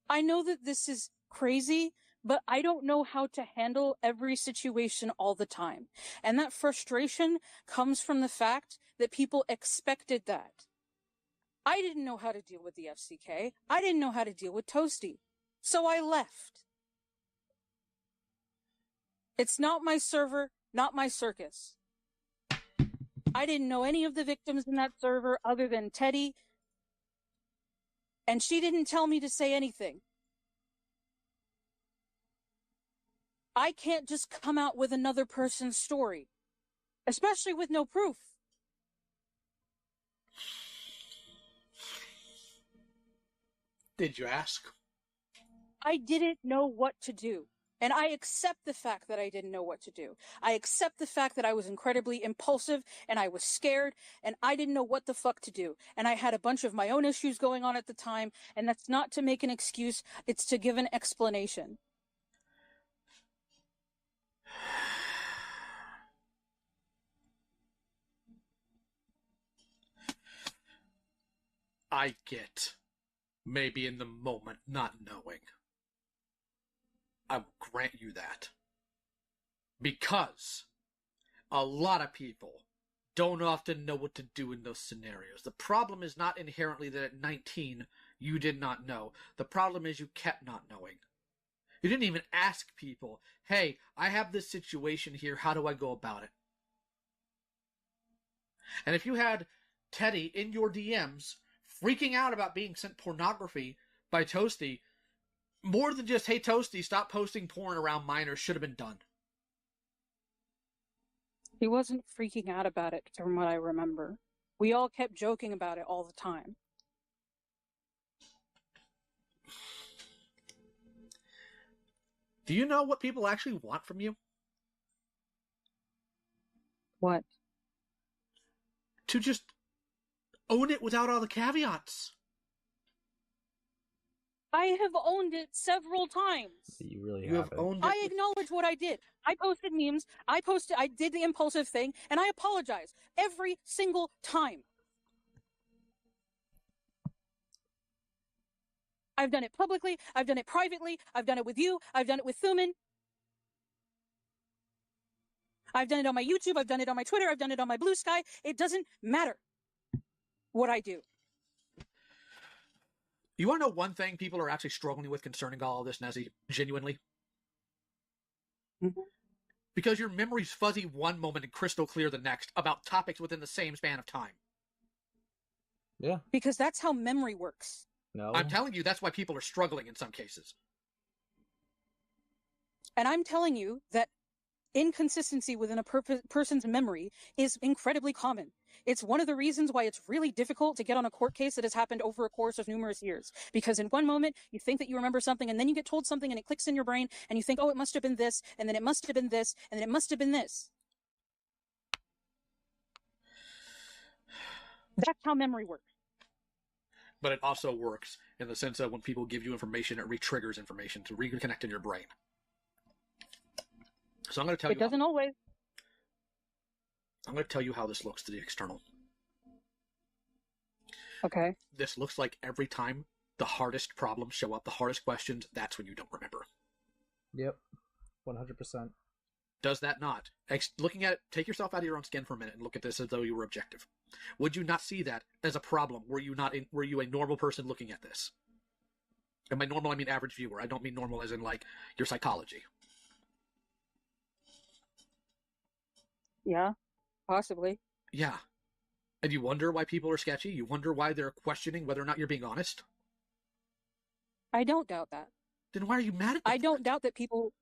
I know that this is crazy, but I don't know how to handle every situation all the time. And that frustration comes from the fact that people expected that. I didn't know how to deal with the FCK. I didn't know how to deal with Toasty. So I left. It's not my server, not my circus. I didn't know any of the victims in that server other than Teddy. And she didn't tell me to say anything. I can't just come out with another person's story, especially with no proof. Did you ask? I didn't know what to do. And I accept the fact that I didn't know what to do. I accept the fact that I was incredibly impulsive and I was scared and I didn't know what the fuck to do. And I had a bunch of my own issues going on at the time. And that's not to make an excuse. It's to give an explanation. I get maybe in the moment not knowing. I will grant you that. Because a lot of people don't often know what to do in those scenarios. The problem is not inherently that at 19 you did not know. The problem is you kept not knowing. You didn't even ask people, hey, I have this situation here, how do I go about it? And if you had Teddy in your DMs freaking out about being sent pornography by Toasty, more than just, hey, Toasty, stop posting porn around minors should have been done. He wasn't freaking out about it, from what I remember. We all kept joking about it all the time. Do you know what people actually want from you? What? To just own it without all the caveats. I have owned it several times. You really You have haven't. owned it. I acknowledge what I did. I posted memes. I did the impulsive thing, and I apologize every single time. I've done it publicly. I've done it privately. I've done it with you. I've done it with Thuman. I've done it on my YouTube. I've done it on my Twitter. I've done it on my Blue Sky. It doesn't matter what I do. You want to know one thing people are actually struggling with concerning all of this, Nezzie? Genuinely? Mm-hmm. Because your memory's fuzzy one moment and crystal clear the next about topics within the same span of time. Yeah. Because that's how memory works. No. I'm telling you, that's why people are struggling in some cases. And I'm telling you that inconsistency within a person's memory is incredibly common. It's one of the reasons why it's really difficult to get on a court case that has happened over a course of numerous years. Because in one moment, you think that you remember something, and then you get told something, and it clicks in your brain, and you think, oh, it must have been this, and then it must have been this, and then it must have been this. That's how memory works. But it also works in the sense that when people give you information, it re-triggers information to reconnect in your brain. So I'm going to tell you. It doesn't always. I'm going to tell you how this looks to the external. Okay. This looks like every time the hardest problems show up, the hardest questions, that's when you don't remember. Yep. 100%. Does that not? Looking at it, take yourself out of your own skin for a minute and look at this as though you were objective. Would you not see that as a problem? Were you a normal person looking at this? And by normal, I mean average viewer. I don't mean normal as in, like, your psychology. Yeah, possibly. Yeah. And you wonder why people are sketchy? You wonder why they're questioning whether or not you're being honest? I don't doubt that. Then why are you mad at them? I don't doubt that people...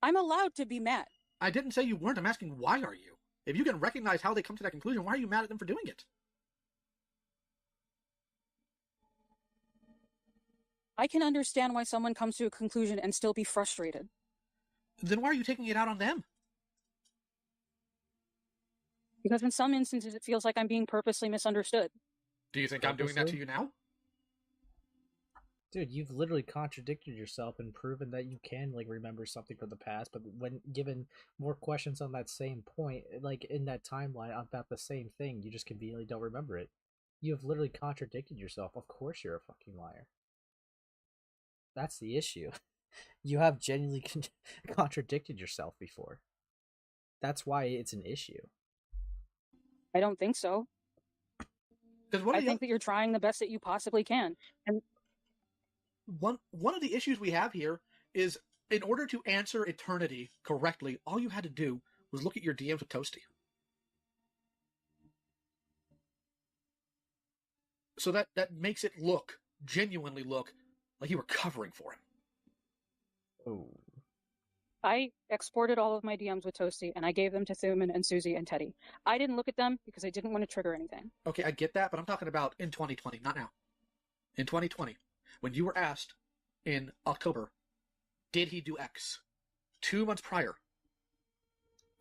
I'm allowed to be mad. I didn't say you weren't. I'm asking, why are you? If you can recognize how they come to that conclusion, why are you mad at them for doing it? I can understand why someone comes to a conclusion and still be frustrated. Then why are you taking it out on them? Because in some instances, it feels like I'm being purposely misunderstood. Do you think I'm doing that to you now? Dude, you've literally contradicted yourself and proven that you can, like, remember something from the past, but when given more questions on that same point, like, in that timeline about the same thing, you just conveniently don't remember it. You have literally contradicted yourself. Of course you're a fucking liar. That's the issue. You have genuinely contradicted yourself before. That's why it's an issue. I don't think so. I think that you're trying the best that you possibly can. And one of the issues we have here is, in order to answer eternity correctly, all you had to do was look at your DMs with Toasty. So that makes it genuinely look like you were covering for him. Oh. I exported all of my DMs with Toasty, and I gave them to Thuman and Susie and Teddy. I didn't look at them because I didn't want to trigger anything. Okay, I get that, but I'm talking about in 2020, not now. In 2020, when you were asked in October, did he do X? 2 months prior,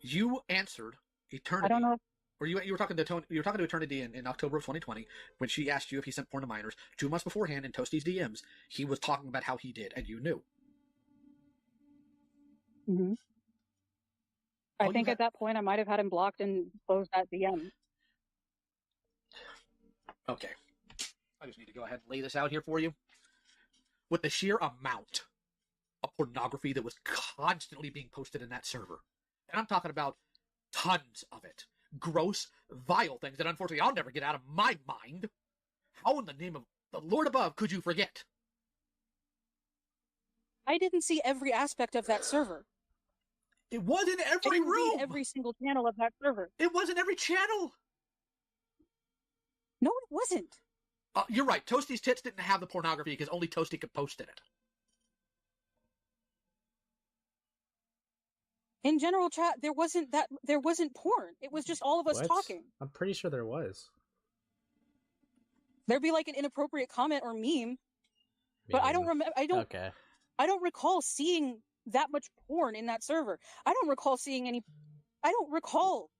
you answered eternity. I don't know. Or you were talking to Eternity in October of 2020 when she asked you if he sent porn to minors. 2 months beforehand in Toasty's DMs, he was talking about how he did, and you knew. Mm-hmm. I think at that point I might have had him blocked and closed that DM. Okay. I just need to go ahead and lay this out here for you. With the sheer amount of pornography that was constantly being posted in that server, and I'm talking about tons of it, gross, vile things that unfortunately I'll never get out of my mind, how in the name of the Lord above could you forget? I didn't see every aspect of that server. It was in every I didn't room. read every single channel of that server. It was in every channel. No, it wasn't. You're right. Toasty's tits didn't have the pornography because only Toasty could post in it. In general chat, there wasn't porn. It was just all of us talking. I'm pretty sure there was. There'd be like an inappropriate comment or meme, but I don't remember. Okay. I don't recall seeing that much porn in that server. I don't recall seeing any. I don't recall.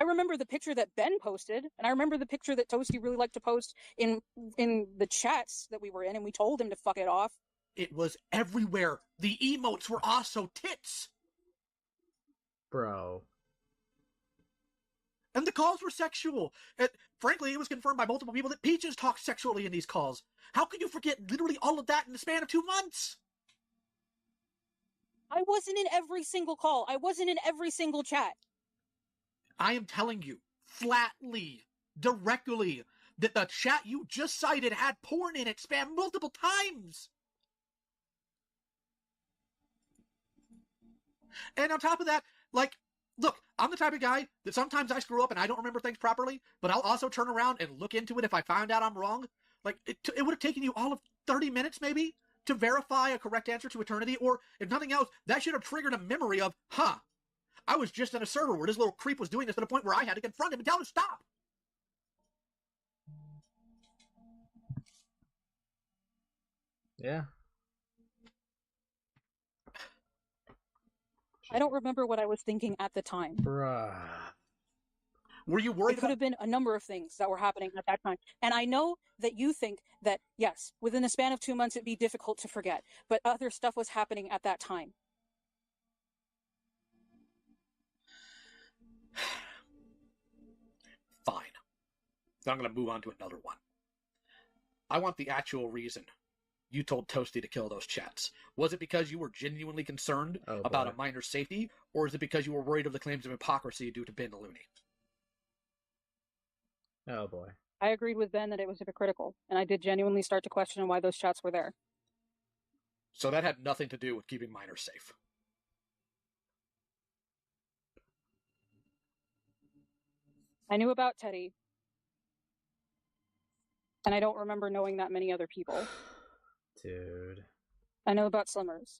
I remember the picture that Ben posted, and I remember the picture that Toasty really liked to post in the chats that we were in, and we told him to fuck it off. It was everywhere. The emotes were also tits. Bro. And the calls were sexual. And frankly, it was confirmed by multiple people that Peaches talked sexually in these calls. How could you forget literally all of that in the span of 2 months? I wasn't in every single call. I wasn't in every single chat. I am telling you, flatly, directly, that the chat you just cited had porn in it, spam multiple times. And on top of that, like, look, I'm the type of guy that sometimes I screw up and I don't remember things properly, but I'll also turn around and look into it if I find out I'm wrong. Like, it would have taken you all of 30 minutes, maybe, to verify a correct answer to eternity, or, if nothing else, that should have triggered a memory of, I was just in a server where this little creep was doing this to the point where I had to confront him and tell him to stop. Yeah. I don't remember what I was thinking at the time. Bruh. Were you worried It could have been a number of things that were happening at that time. And I know that you think that, yes, within the span of 2 months, it'd be difficult to forget. But other stuff was happening at that time. Fine. Then I'm going to move on to another one. I want the actual reason you told Toasty to kill those chats. Was it because you were genuinely concerned about a minor's safety, or is it because you were worried of the claims of hypocrisy due to Ben Looney? Oh boy. I agreed with Ben that it was hypocritical, and I did genuinely start to question why those chats were there. So that had nothing to do with keeping minors safe. I knew about Teddy, and I don't remember knowing that many other people. Dude. I know about Slimmers.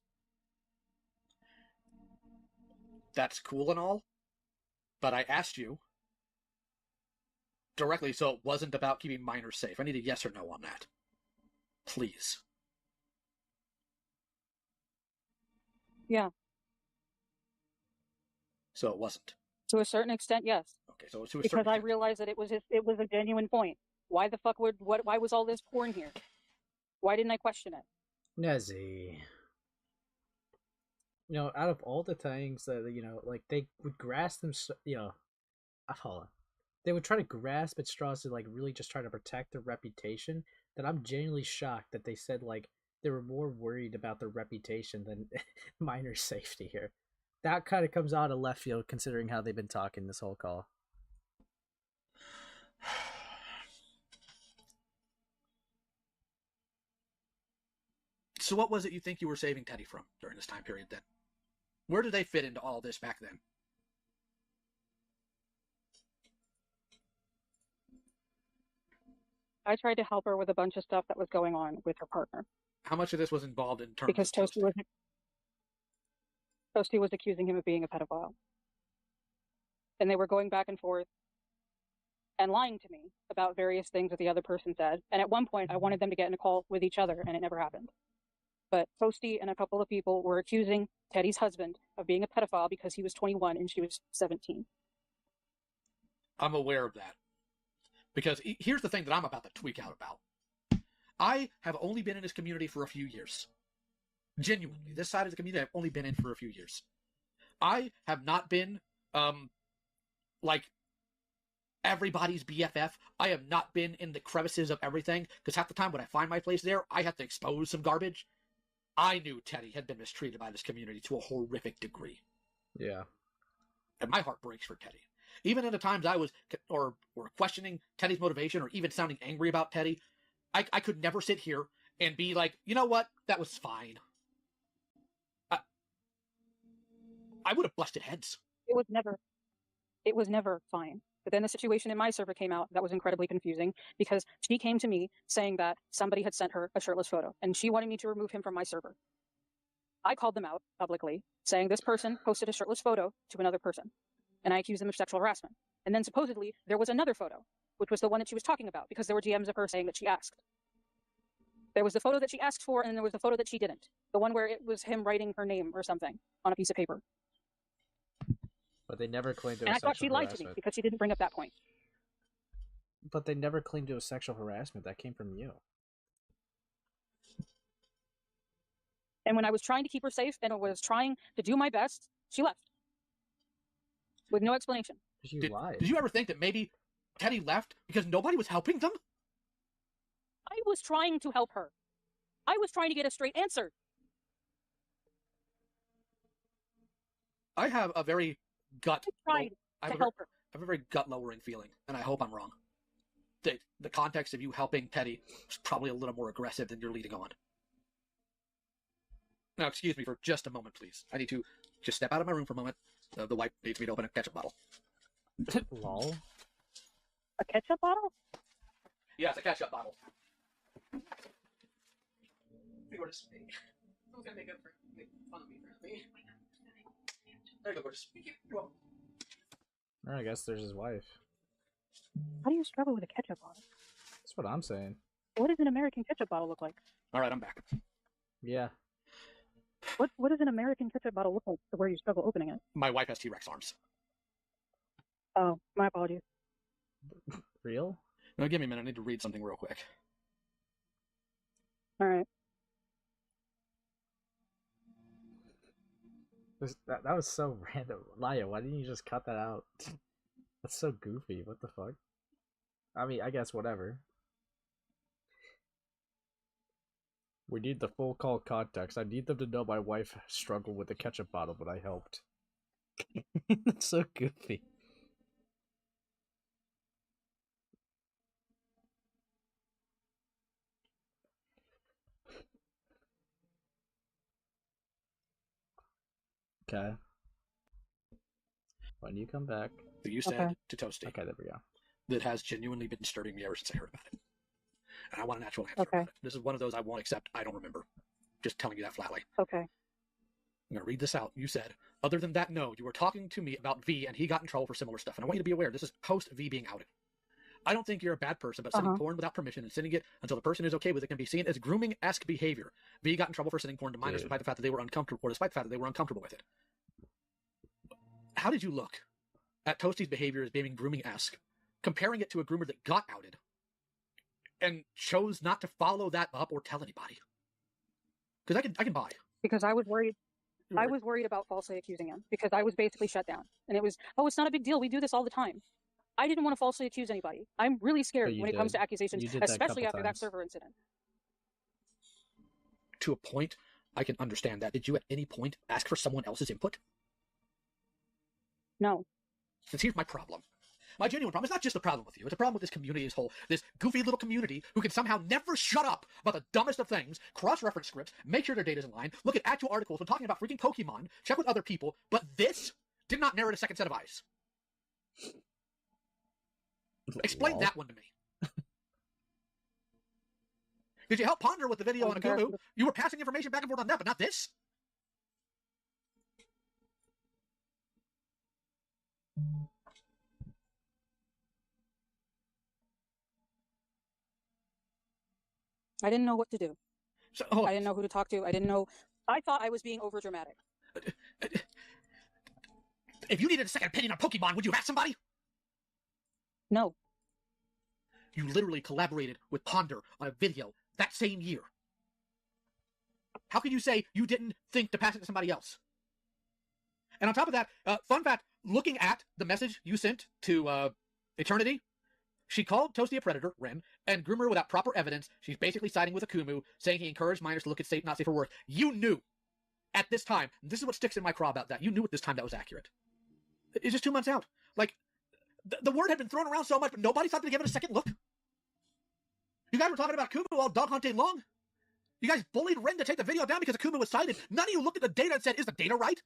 That's cool and all, but I asked you directly, so it wasn't about keeping minors safe. I need a yes or no on that. Please. Yeah. So it wasn't. To a certain extent, yes. Okay, so to a certain Because I extent. realized that it was a genuine point. Why the fuck why was all this porn here? Why didn't I question it? Nezzie. You know, out of all the things that, you know, like, they would grasp them, you know, hold on. They would try to grasp at straws to, like, really just try to protect their reputation, that I'm genuinely shocked that they said, like, they were more worried about their reputation than minor safety here. That kind of comes out of left field, considering how they've been talking this whole call. So what was it you think you were saving Teddy from during this time period then? Where did they fit into all this back then? I tried to help her with a bunch of stuff that was going on with her partner. How much of this was involved in terms Because of Toasty was accusing him of being a pedophile. And they were going back and forth and lying to me about various things that the other person said. And at one point, I wanted them to get in a call with each other, and it never happened. But Toasty and a couple of people were accusing Teddy's husband of being a pedophile because he was 21 and she was 17. I'm aware of that. Because here's the thing that I'm about to tweak out about. I have only been in this community for a few years. Genuinely, this side of the community I've only been in for a few years. I have not been, like, everybody's BFF. I have not been in the crevices of everything, because half the time when I find my place there, I have to expose some garbage. I knew Teddy had been mistreated by this community to a horrific degree. Yeah. And my heart breaks for Teddy. Even in the times I was, or questioning Teddy's motivation, or even sounding angry about Teddy, I could never sit here and be like, you know what, that was fine. I would have busted heads. It was never fine. But then the situation in my server came out that was incredibly confusing, because she came to me saying that somebody had sent her a shirtless photo, and she wanted me to remove him from my server. I called them out publicly, saying this person posted a shirtless photo to another person, and I accused them of sexual harassment. And then supposedly there was another photo, which was the one that she was talking about, because there were DMs of her saying that she asked. There was the photo that she asked for, and then there was the photo that she didn't. The one where it was him writing her name or something on a piece of paper. But they never claimed it was And I thought sexual she lied to harassment. me because she didn't bring up that point. But they never claimed it was sexual harassment. That came from you. And when I was trying to keep her safe and I was trying to do my best, she left. With no explanation. You lied. Did you ever think that maybe Teddy left because nobody was helping them? I was trying to help her. I was trying to get a straight answer. I have a very I tried to help her. I have a very gut-lowering feeling, and I hope I'm wrong. the context of you helping Petty was probably a little more aggressive than you're leading on. Now, excuse me for just a moment, please. I need to just step out of my room for a moment. The wife needs me to open a ketchup bottle. Lol. A ketchup bottle? Yes, a ketchup bottle. Gorgeous. Someone's gonna make fun of me for me. There you go, gorgeous. You're welcome. I guess there's his wife. How do you struggle with a ketchup bottle? That's what I'm saying. What does an American ketchup bottle look like? All right, I'm back. Yeah. What does an American ketchup bottle look like to where you struggle opening it? My wife has T-Rex arms. Oh, my apologies. Real? Now, give me a minute. I need to read something real quick. All right. That was so random. Lio, why didn't you just cut that out? That's so goofy. What the fuck? I mean, I guess whatever. We need the full call context. I need them to know my wife struggled with the ketchup bottle, but I helped. That's so goofy. Okay. When you come back. So you said to Toasty. Okay, there we go. That has genuinely been disturbing me ever since I heard about it. And I want a natural answer about it. This is one of those I won't accept. I don't remember. Just telling you that flatly. Okay. I'm going to read this out. You said, other than that, no, you were talking to me about V and he got in trouble for similar stuff. And I want you to be aware, this is post V being outed. I don't think you're a bad person, but sending porn without permission and sending it until the person is okay with it can be seen as grooming-esque behavior. V got in trouble for sending porn to minors despite the fact that they were uncomfortable, or despite the fact that they were uncomfortable with it. How did you look at Toasty's behavior as being grooming-esque, comparing it to a groomer that got outed, and chose not to follow that up or tell anybody? Because I can buy. Because I was worried. I was worried about falsely accusing him because I was basically shut down. And it was, oh, it's not a big deal. We do this all the time. I didn't want to falsely accuse anybody. I'm really scared when it comes to accusations, especially after that server incident. To a point, I can understand that. Did you at any point ask for someone else's input? No. Since here's my problem. My genuine problem is not just a problem with you. It's a problem with this community as a whole. This goofy little community who can somehow never shut up about the dumbest of things, cross-reference scripts, make sure their data's in line, look at actual articles when talking about freaking Pokemon, check with other people, but this did not merit a second set of eyes. Explain that one to me. Did you help Ponder with the video on Akumu? You were passing information back and forth on that, but not this? I didn't know what to do. So, I didn't know who to talk to. I didn't know. I thought I was being overdramatic. If you needed a second opinion on Pokemon, would you ask somebody? No. You literally collaborated with Ponder on a video that same year. How can you say you didn't think to pass it to somebody else? And on top of that, fun fact, looking at the message you sent to Eternity, she called Toasty a predator, Ren, and groomed her without proper evidence. She's basically siding with Akumu, saying he encouraged minors to look at safe, not safe for work. You knew at this time, this is what sticks in my craw about that, you knew at this time that was accurate. It's just 2 months out. Like, the word had been thrown around so much, but nobody thought to give it a second look. You guys were talking about Akumu all dog hunt day long. You guys bullied Ren to take the video down because Akumu was cited. None of you looked at the data and said, is the data right?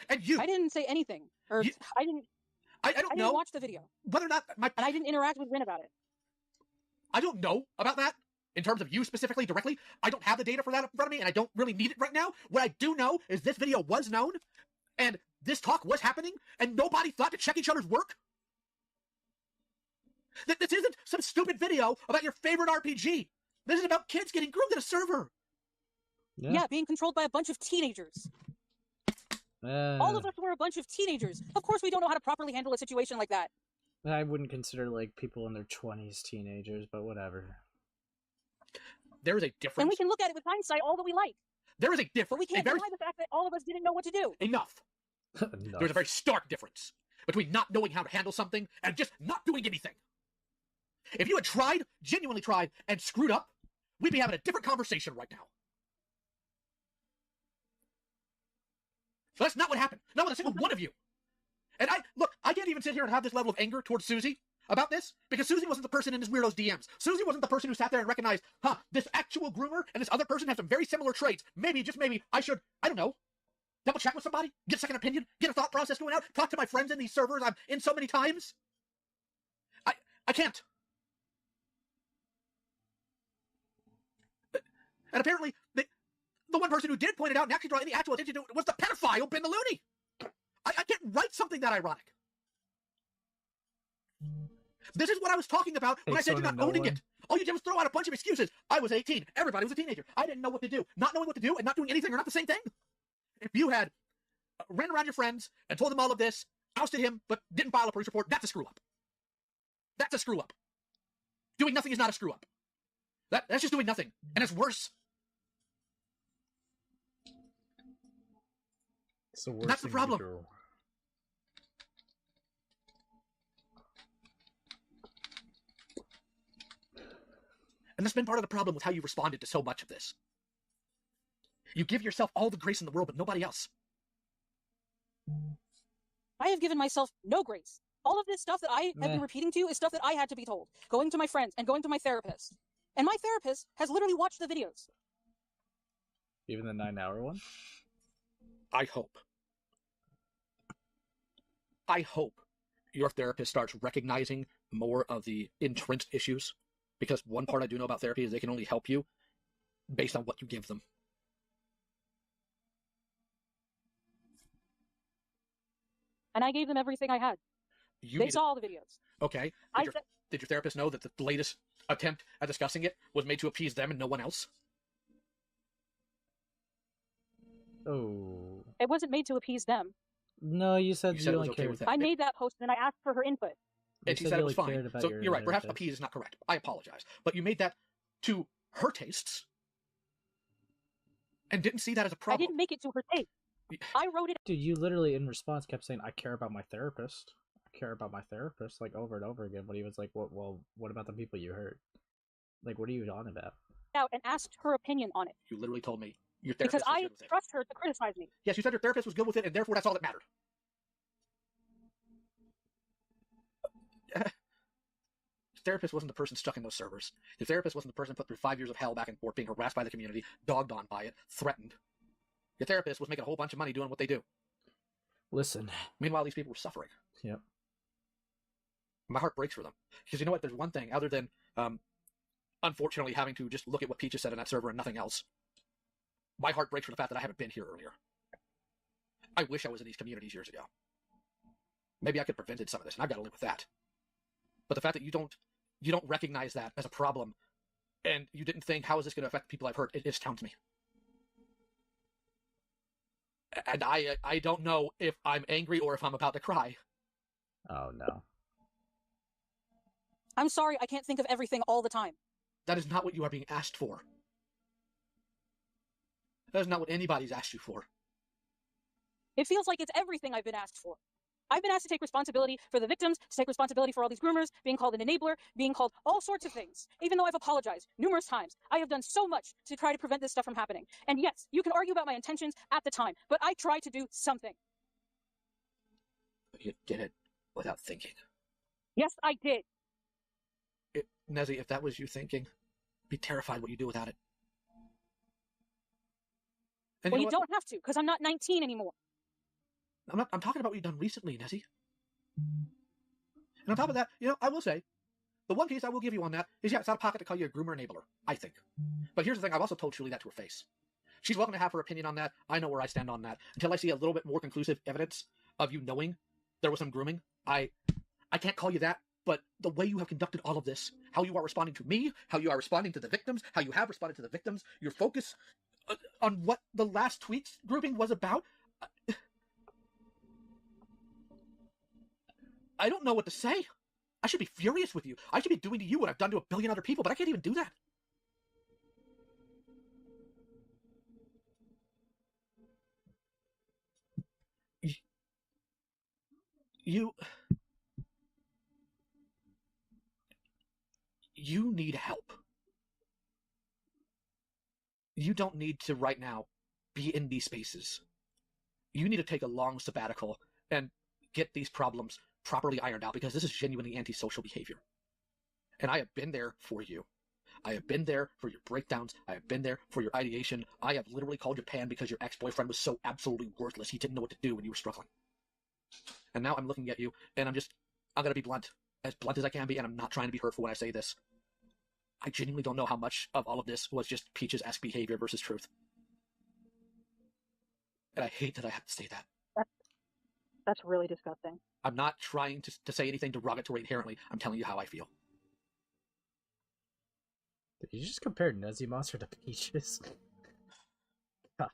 And you... I didn't say anything. Or I didn't know watch the video. Whether or not... And I didn't interact with Ren about it. I don't know about that. In terms of you specifically, directly, I don't have the data for that in front of me, and I don't really need it right now. What I do know is this video was known, and this talk was happening, and nobody thought to check each other's work. This isn't some stupid video about your favorite RPG. This is about kids getting groomed in a server. Yeah, being controlled by a bunch of teenagers. All of us were a bunch of teenagers. Of course we don't know how to properly handle a situation like that. I wouldn't consider, like, people in their 20s teenagers, but whatever. There is a difference. And we can look at it with hindsight all that we like. There is a difference. But we can't deny the fact that all of us didn't know what to do. Enough. There's a very stark difference between not knowing how to handle something and just not doing anything. If you had tried, genuinely tried, and screwed up, we'd be having a different conversation right now. So that's not what happened. Not with a single one of you. And I can't even sit here and have this level of anger towards Susie about this? Because Susie wasn't the person in this weirdo's DMs. Susie wasn't the person who sat there and recognized, this actual groomer and this other person have some very similar traits. Maybe, just maybe, I should, I don't know, double check with somebody, get a second opinion, get a thought process going out, talk to my friends in these servers I'm in so many times. I can't. And apparently, the one person who did point it out and actually draw any actual attention to it was the pedophile Ben the Looney. I can't write something that ironic. This is what I was talking about when I said you're not owning it. All you did was throw out a bunch of excuses. I was 18. Everybody was a teenager. I didn't know what to do. Not knowing what to do and not doing anything are not the same thing. If you had ran around your friends and told them all of this, ousted him, but didn't file a police report, that's a screw up. That's a screw up. Doing nothing is not a screw up. That's just doing nothing. And it's worse. That's the problem. And that's been part of the problem with how you responded to so much of this. You give yourself all the grace in the world, but nobody else. I have given myself no grace. All of this stuff that I have been repeating to you is stuff that I had to be told. Going to my friends and going to my therapist. And my therapist has literally watched the videos. Even the 9-hour one? I hope your therapist starts recognizing more of the entrenched issues. Because one part I do know about therapy is they can only help you based on what you give them. And I gave them everything I had. They saw all the videos. Okay. Did your therapist know that the latest attempt at discussing it was made to appease them and no one else? Oh. It wasn't made to appease them. No, you said you only cared. I made that post and I asked for her input. And she said it was fine. So you're right. Perhaps appease is not correct. I apologize. But you made that to her tastes and didn't see that as a problem. I didn't make it to her taste. I wrote it. Dude, you literally in response kept saying, I care about my therapist. I care about my therapist, like over and over again. But he was like, what about the people you hurt? Like, what are you on about? Out and asked her opinion on it. You literally told me your therapist because I trust her to criticize me. Yes, you said your therapist was good with it, and therefore that's all that mattered. The therapist wasn't the person stuck in those servers. The therapist wasn't the person put through 5 years of hell back and forth, being harassed by the community, dogged on by it, threatened. Your therapist was making a whole bunch of money doing what they do. Listen. Meanwhile, these people were suffering. Yep. My heart breaks for them. Because you know what? There's one thing, other than, unfortunately, having to just look at what Peaches said in that server and nothing else. My heart breaks for the fact that I haven't been here earlier. I wish I was in these communities years ago. Maybe I could have prevented some of this, and I've got to live with that. But the fact that you don't recognize that as a problem, and you didn't think, how is this going to affect the people I've hurt, it astounds me. And I don't know if I'm angry or if I'm about to cry. Oh, no. I'm sorry, I can't think of everything all the time. That is not what you are being asked for. That is not what anybody's asked you for. It feels like it's everything I've been asked for. I've been asked to take responsibility for the victims, to take responsibility for all these groomers, being called an enabler, being called all sorts of things. Even though I've apologized numerous times, I have done so much to try to prevent this stuff from happening. And yes, you can argue about my intentions at the time, but I tried to do something. But you did it without thinking. Yes, I did. Nezzie, if that was you thinking, be terrified what you do without it. And well, you don't have to, because I'm not 19 anymore. I'm talking about what you've done recently, Nezzie. And on top of that, I will say, the one piece I will give you on that is, yeah, it's out of pocket to call you a groomer enabler, I think. But here's the thing, I've also told Shuli that to her face. She's welcome to have her opinion on that. I know where I stand on that. Until I see a little bit more conclusive evidence of you knowing there was some grooming, I can't call you that, but the way you have conducted all of this, how you are responding to me, how you are responding to the victims, how you have responded to the victims, your focus on what the last tweet grouping was about, I don't know what to say. I should be furious with you. I should be doing to you what I've done to a billion other people, but I can't even do that. You need help. You don't need to right now be in these spaces. You need to take a long sabbatical and get these problems properly ironed out, because this is genuinely antisocial behavior. And I have been there for you. I have been there for your breakdowns. I have been there for your ideation. I have literally called Japan because your ex-boyfriend was so absolutely worthless. He didn't know what to do when you were struggling. And now I'm looking at you, and I'm going to be blunt as I can be, and I'm not trying to be hurtful when I say this. I genuinely don't know how much of all of this was just Peach's-esque behavior versus truth. And I hate that I have to say that. That's really disgusting. I'm not trying to say anything derogatory inherently. I'm telling you how I feel. Did you just compare Nezziemonster to Peaches? God.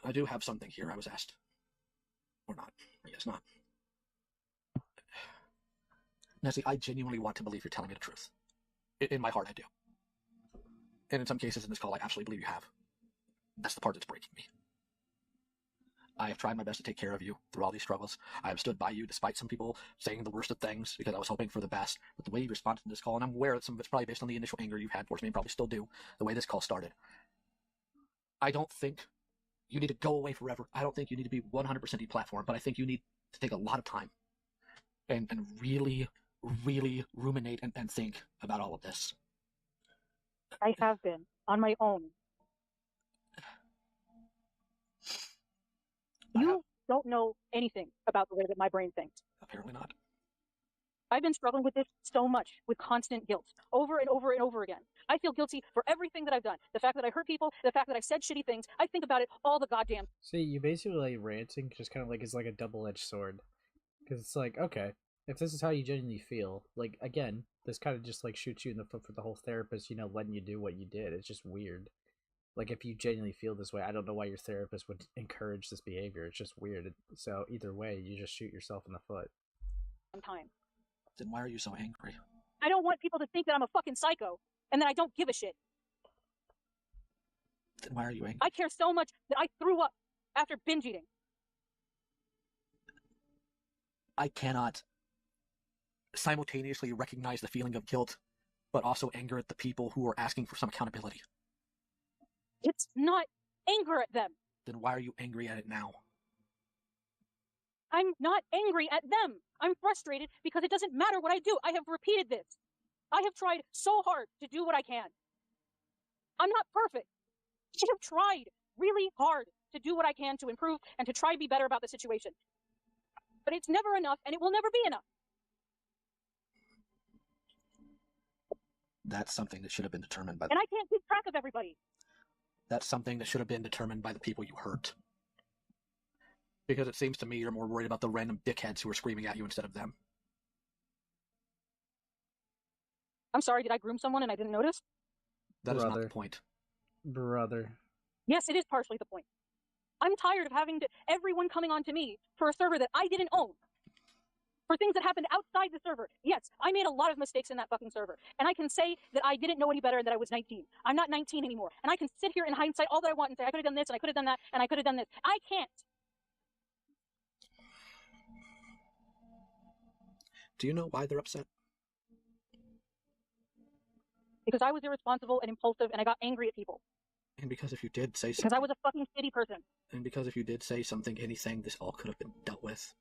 I do have something here, I was asked. Or not. I guess not. Nezzie, I genuinely want to believe you're telling me the truth. In my heart, I do. And in some cases in this call, I absolutely believe you have. That's the part that's breaking me. I have tried my best to take care of you through all these struggles. I have stood by you despite some people saying the worst of things because I was hoping for the best. But the way you responded to this call, and I'm aware that some of it's probably based on the initial anger you've had towards me and probably still do, the way this call started. I don't think you need to go away forever. I don't think you need to be 100% deplatformed, but I think you need to take a lot of time and really, really ruminate and think about all of this. I have been, on my own. You don't know anything about the way that my brain thinks. Apparently not. I've been struggling with this so much, with constant guilt, over and over and over again. I feel guilty for everything that I've done. The fact that I hurt people, the fact that I've said shitty things, I think about it all the goddamn. See, you basically like ranting just kind of like is like a double-edged sword. Because it's like, okay, if this is how you genuinely feel, like, again, this kind of just like shoots you in the foot for the whole therapist, you know, letting you do what you did. It's just weird. Like, if you genuinely feel this way, I don't know why your therapist would encourage this behavior. It's just weird. So either way, you just shoot yourself in the foot. Time. Then why are you so angry? I don't want people to think that I'm a fucking psycho and that I don't give a shit. Then why are you angry? I care so much that I threw up after binge eating. I cannot simultaneously recognize the feeling of guilt, but also anger at the people who are asking for some accountability. It's not anger at them. Then why are you angry at it now? I'm not angry at them. I'm frustrated because it doesn't matter what I do. I have repeated this. I have tried so hard to do what I can. I'm not perfect. I have tried really hard to do what I can to improve and to try to be better about the situation. But it's never enough, and it will never be enough. That's something that should have been determined by... And I can't keep track of everybody. That's something that should have been determined by the people you hurt. Because it seems to me you're more worried about the random dickheads who are screaming at you instead of them. I'm sorry, did I groom someone and I didn't notice? That is not the point. Brother. Yes, it is partially the point. I'm tired of having everyone coming on to me for a server that I didn't own. For things that happened outside the server. Yes, I made a lot of mistakes in that fucking server. And I can say that I didn't know any better and that I was 19. I'm not 19 anymore. And I can sit here in hindsight all that I want and say I could have done this and I could have done that and I could have done this. I can't. Do you know why they're upset? Because I was irresponsible and impulsive and I got angry at people. And because if you did say something... Because I was a fucking shitty person. And because if you did say something, anything, this all could have been dealt with.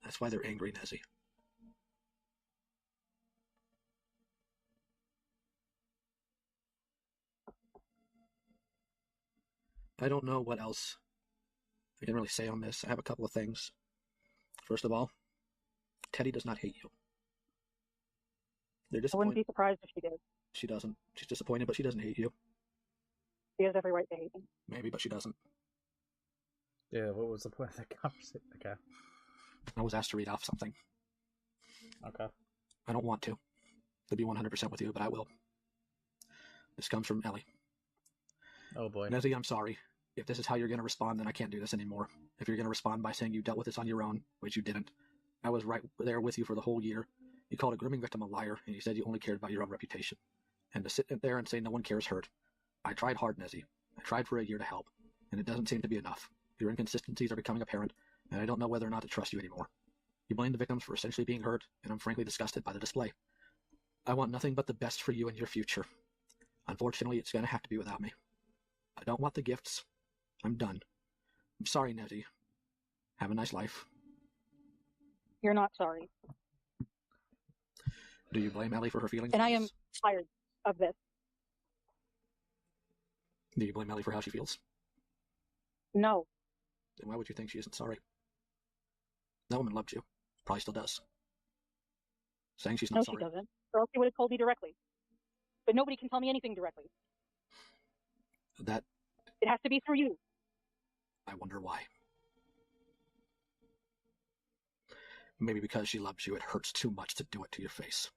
That's why they're angry, Nezzie. I don't know what else I can really say on this. I have a couple of things. First of all, Teddy does not hate you. They're I disappointed. wouldn't be surprised if she did. She doesn't. She's disappointed, but she doesn't hate you. She has every right to hate me. Maybe, but she doesn't. Yeah, what was the point of the conversation? Okay. I was asked to read off something. Okay. I don't want to be 100% with you, but I will. This comes from Ellie. Oh boy. Nezzie, I'm sorry. If this is how you're going to respond, then I can't do this anymore. If you're going to respond by saying you dealt with this on your own, which you didn't, I was right there with you for the whole year. You called a grooming victim a liar, and you said you only cared about your own reputation. And to sit there and say no one cares hurt. I tried hard, Nezzie. I tried for a year to help, and it doesn't seem to be enough. Your inconsistencies are becoming apparent, and I don't know whether or not to trust you anymore. You blame the victims for essentially being hurt, and I'm frankly disgusted by the display. I want nothing but the best for you and your future. Unfortunately, it's going to have to be without me. I don't want the gifts. I'm done. I'm sorry, Nezzie. Have a nice life. You're not sorry. Do you blame Ellie for her feelings? And I am tired of this. Do you blame Ellie for how she feels? No. Then why would you think she isn't sorry? That woman loved you. Probably still does. Saying she's not No, sorry. she doesn't. Or else she would have told me directly. But nobody can tell me anything directly. That, It has to be through you. I wonder why. Maybe because she loves you, it hurts too much to do it to your face.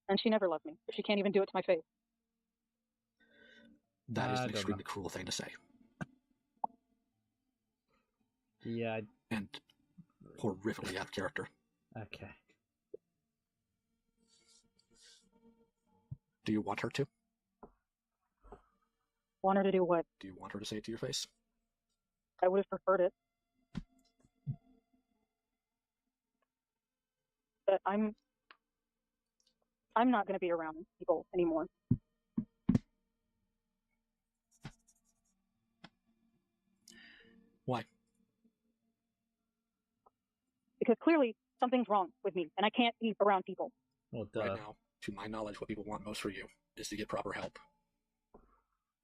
And she never loved me. She can't even do it to my face. That is I an don't extremely know. cruel thing to say. Yeah. And horrifically out of character. Okay. Do you want her to? Want her to do what? Do you want her to say it to your face? I would have preferred it. But I'm not going to be around people anymore. Why? Because clearly something's wrong with me, and I can't be around people. Well, Right now, to my knowledge, what people want most for you is to get proper help.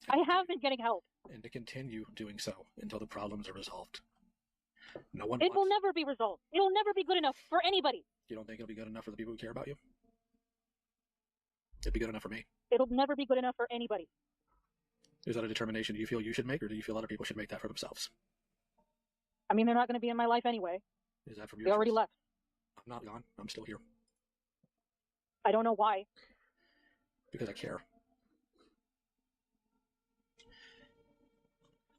I have been getting help. And to continue doing so until the problems are resolved. No one It will wants... never be resolved. It'll never be good enough for anybody. You don't think it'll be good enough for the people who care about you? It'd be good enough for me. It'll never be good enough for anybody. Is that a determination you feel you should make, or do you feel other people should make that for themselves? I mean, they're not going to be in my life anyway. Is that from your They already choice? left. I'm not gone. I'm still here. I don't know why. Because I care.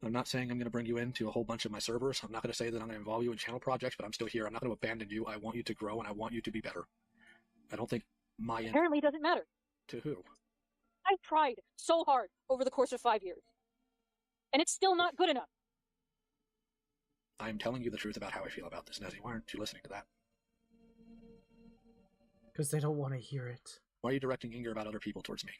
I'm not saying I'm going to bring you into a whole bunch of my servers. I'm not going to say that I'm going to involve you in channel projects, but I'm still here. I'm not going to abandon you. I want you to grow, and I want you to be better. I don't think my end... Apparently it doesn't matter. To who? I've tried so hard over the course of 5 years. And it's still not good enough. I am telling you the truth about how I feel about this, Nezzie. Why aren't you listening to that? Because they don't want to hear it. Why are you directing anger about other people towards me?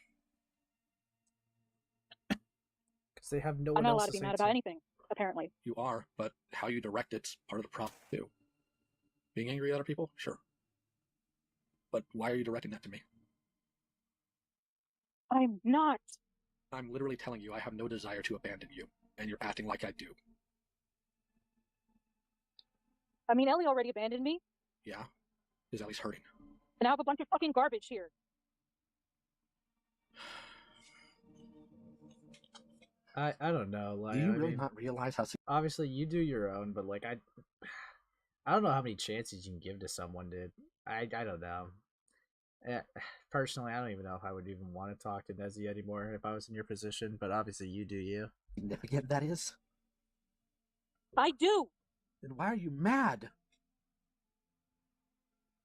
Because they have no I'm one not else allowed to be say mad it about to. anything, apparently. You are, but how you direct it's part of the problem, too. Being angry at other people? Sure. But why are you directing that to me? I'm not. I'm literally telling you I have no desire to abandon you, and you're acting like I do. I mean, Ellie already abandoned me, Yeah? Is Ellie's hurting? and I have a bunch of fucking garbage here. I don't know. Like, Do you I really mean, not realize how... obviously you do your own, but like I don't know how many chances you can give to someone, dude. I don't know. Personally, I don't even know if I would even want to talk to Nezzie anymore if I was in your position. But obviously, you do you. significant that is? I do. Then why are you mad?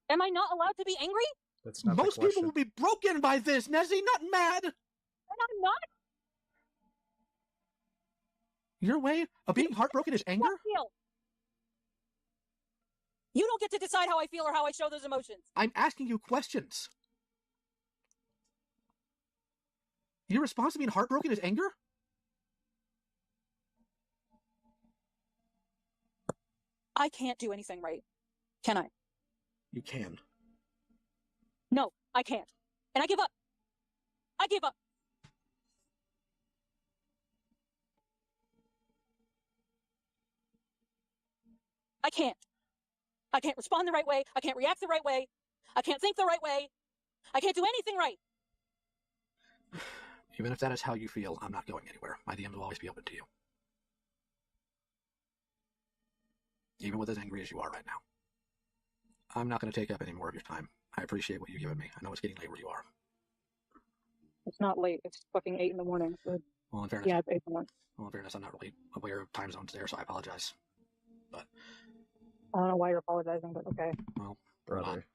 Am I not allowed to be angry? That's not Most the question. people will be broken by this, Nezzie, not mad! And I'm not. Your way of being heartbroken is anger? Fuck you. You don't get to decide how I feel or how I show those emotions. I'm asking you questions. Your response to being heartbroken is anger? I can't do anything right. Can I? You can. No, I can't. And I give up. I give up. I can't. I can't respond the right way. I can't react the right way. I can't think the right way. I can't do anything right. Even if that is how you feel, I'm not going anywhere. My DMs will always be open to you. Even with as angry as you are right now. I'm not going to take up any more of your time. I appreciate what you've given me. I know it's getting late where you are. It's not late. It's fucking 8 in the morning. Well, in fairness, Yeah, it's 8 in the morning. I'm not really aware of time zones there, so I apologize. But, I don't know why you're apologizing, but okay. well, brother.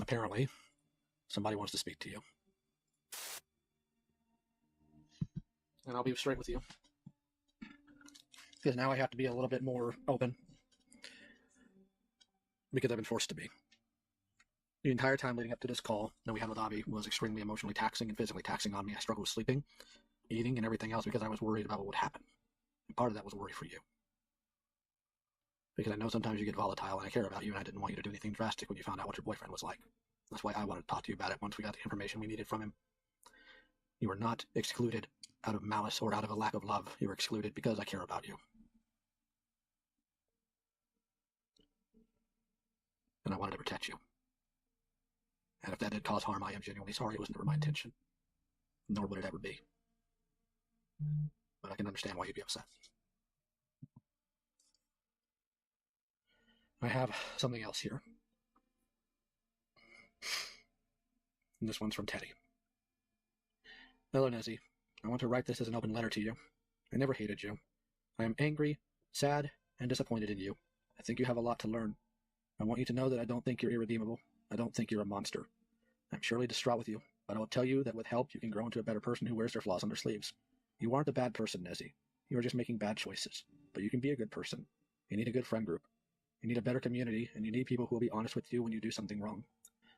apparently, somebody wants to speak to you. And I'll be straight with you. Because now I have to be a little bit more open. Because I've been forced to be. The entire time leading up to this call that we had with Avi was extremely emotionally taxing and physically taxing on me. I struggled with sleeping, eating, and everything else because I was worried about what would happen. And part of that was worry for you. Because I know sometimes you get volatile and I care about you and I didn't want you to do anything drastic when you found out what your boyfriend was like. That's why I wanted to talk to you about it once we got the information we needed from him. You were not excluded out of malice or out of a lack of love. You were excluded because I care about you. And I wanted to protect you. And if that did cause harm, I am genuinely sorry. It was never my intention. Nor would it ever be. But I can understand why you'd be upset. I have something else here. And this one's from Teddy. Hello, Nezzie. I want to write this as an open letter to you. I never hated you. I am angry, sad, and disappointed in you. I think you have a lot to learn. I want you to know that I don't think you're irredeemable. I don't think you're a monster. I'm surely distraught with you, but I will tell you that with help you can grow into a better person who wears their flaws on their sleeves. You aren't a bad person, Nezzie. You are just making bad choices. But you can be a good person. You need a good friend group. You need a better community, and you need people who will be honest with you when you do something wrong.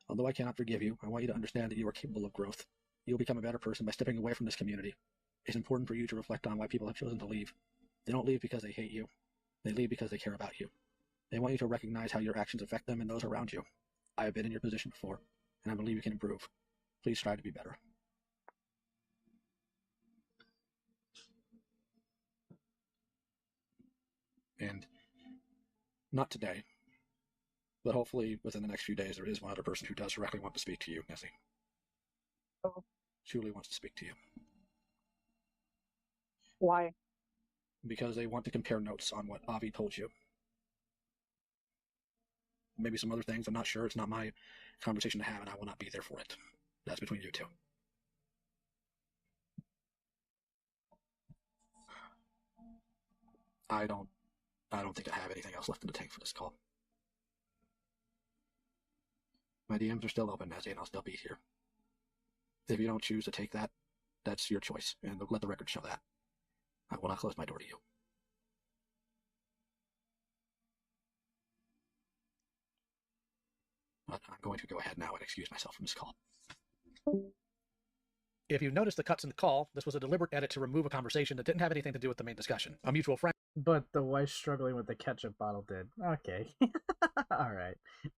Although I cannot forgive you, I want you to understand that you are capable of growth. You will become a better person by stepping away from this community. It's important for you to reflect on why people have chosen to leave. They don't leave because they hate you. They leave because they care about you. They want you to recognize how your actions affect them and those around you. I have been in your position before, and I believe you can improve. Please try to be better. And not today, but hopefully within the next few days there is one other person who does directly want to speak to you, Nezzie. Oh. Truly wants to speak to you. Why? Because they want to compare notes on what Avi told you. Maybe some other things, I'm not sure. It's not my conversation to have, and I will not be there for it. That's between you two. I don't think I have anything else left in the tank for this call. My DMs are still open, Nezzie, and I'll still be here. If you don't choose to take that, that's your choice, and let the record show that. I will not close my door to you. But I'm going to go ahead now and excuse myself from this call. If you noticed the cuts in the call, this was a deliberate edit to remove a conversation that didn't have anything to do with the main discussion. A mutual friend. But the wife struggling with the ketchup bottle did. Okay. Alright.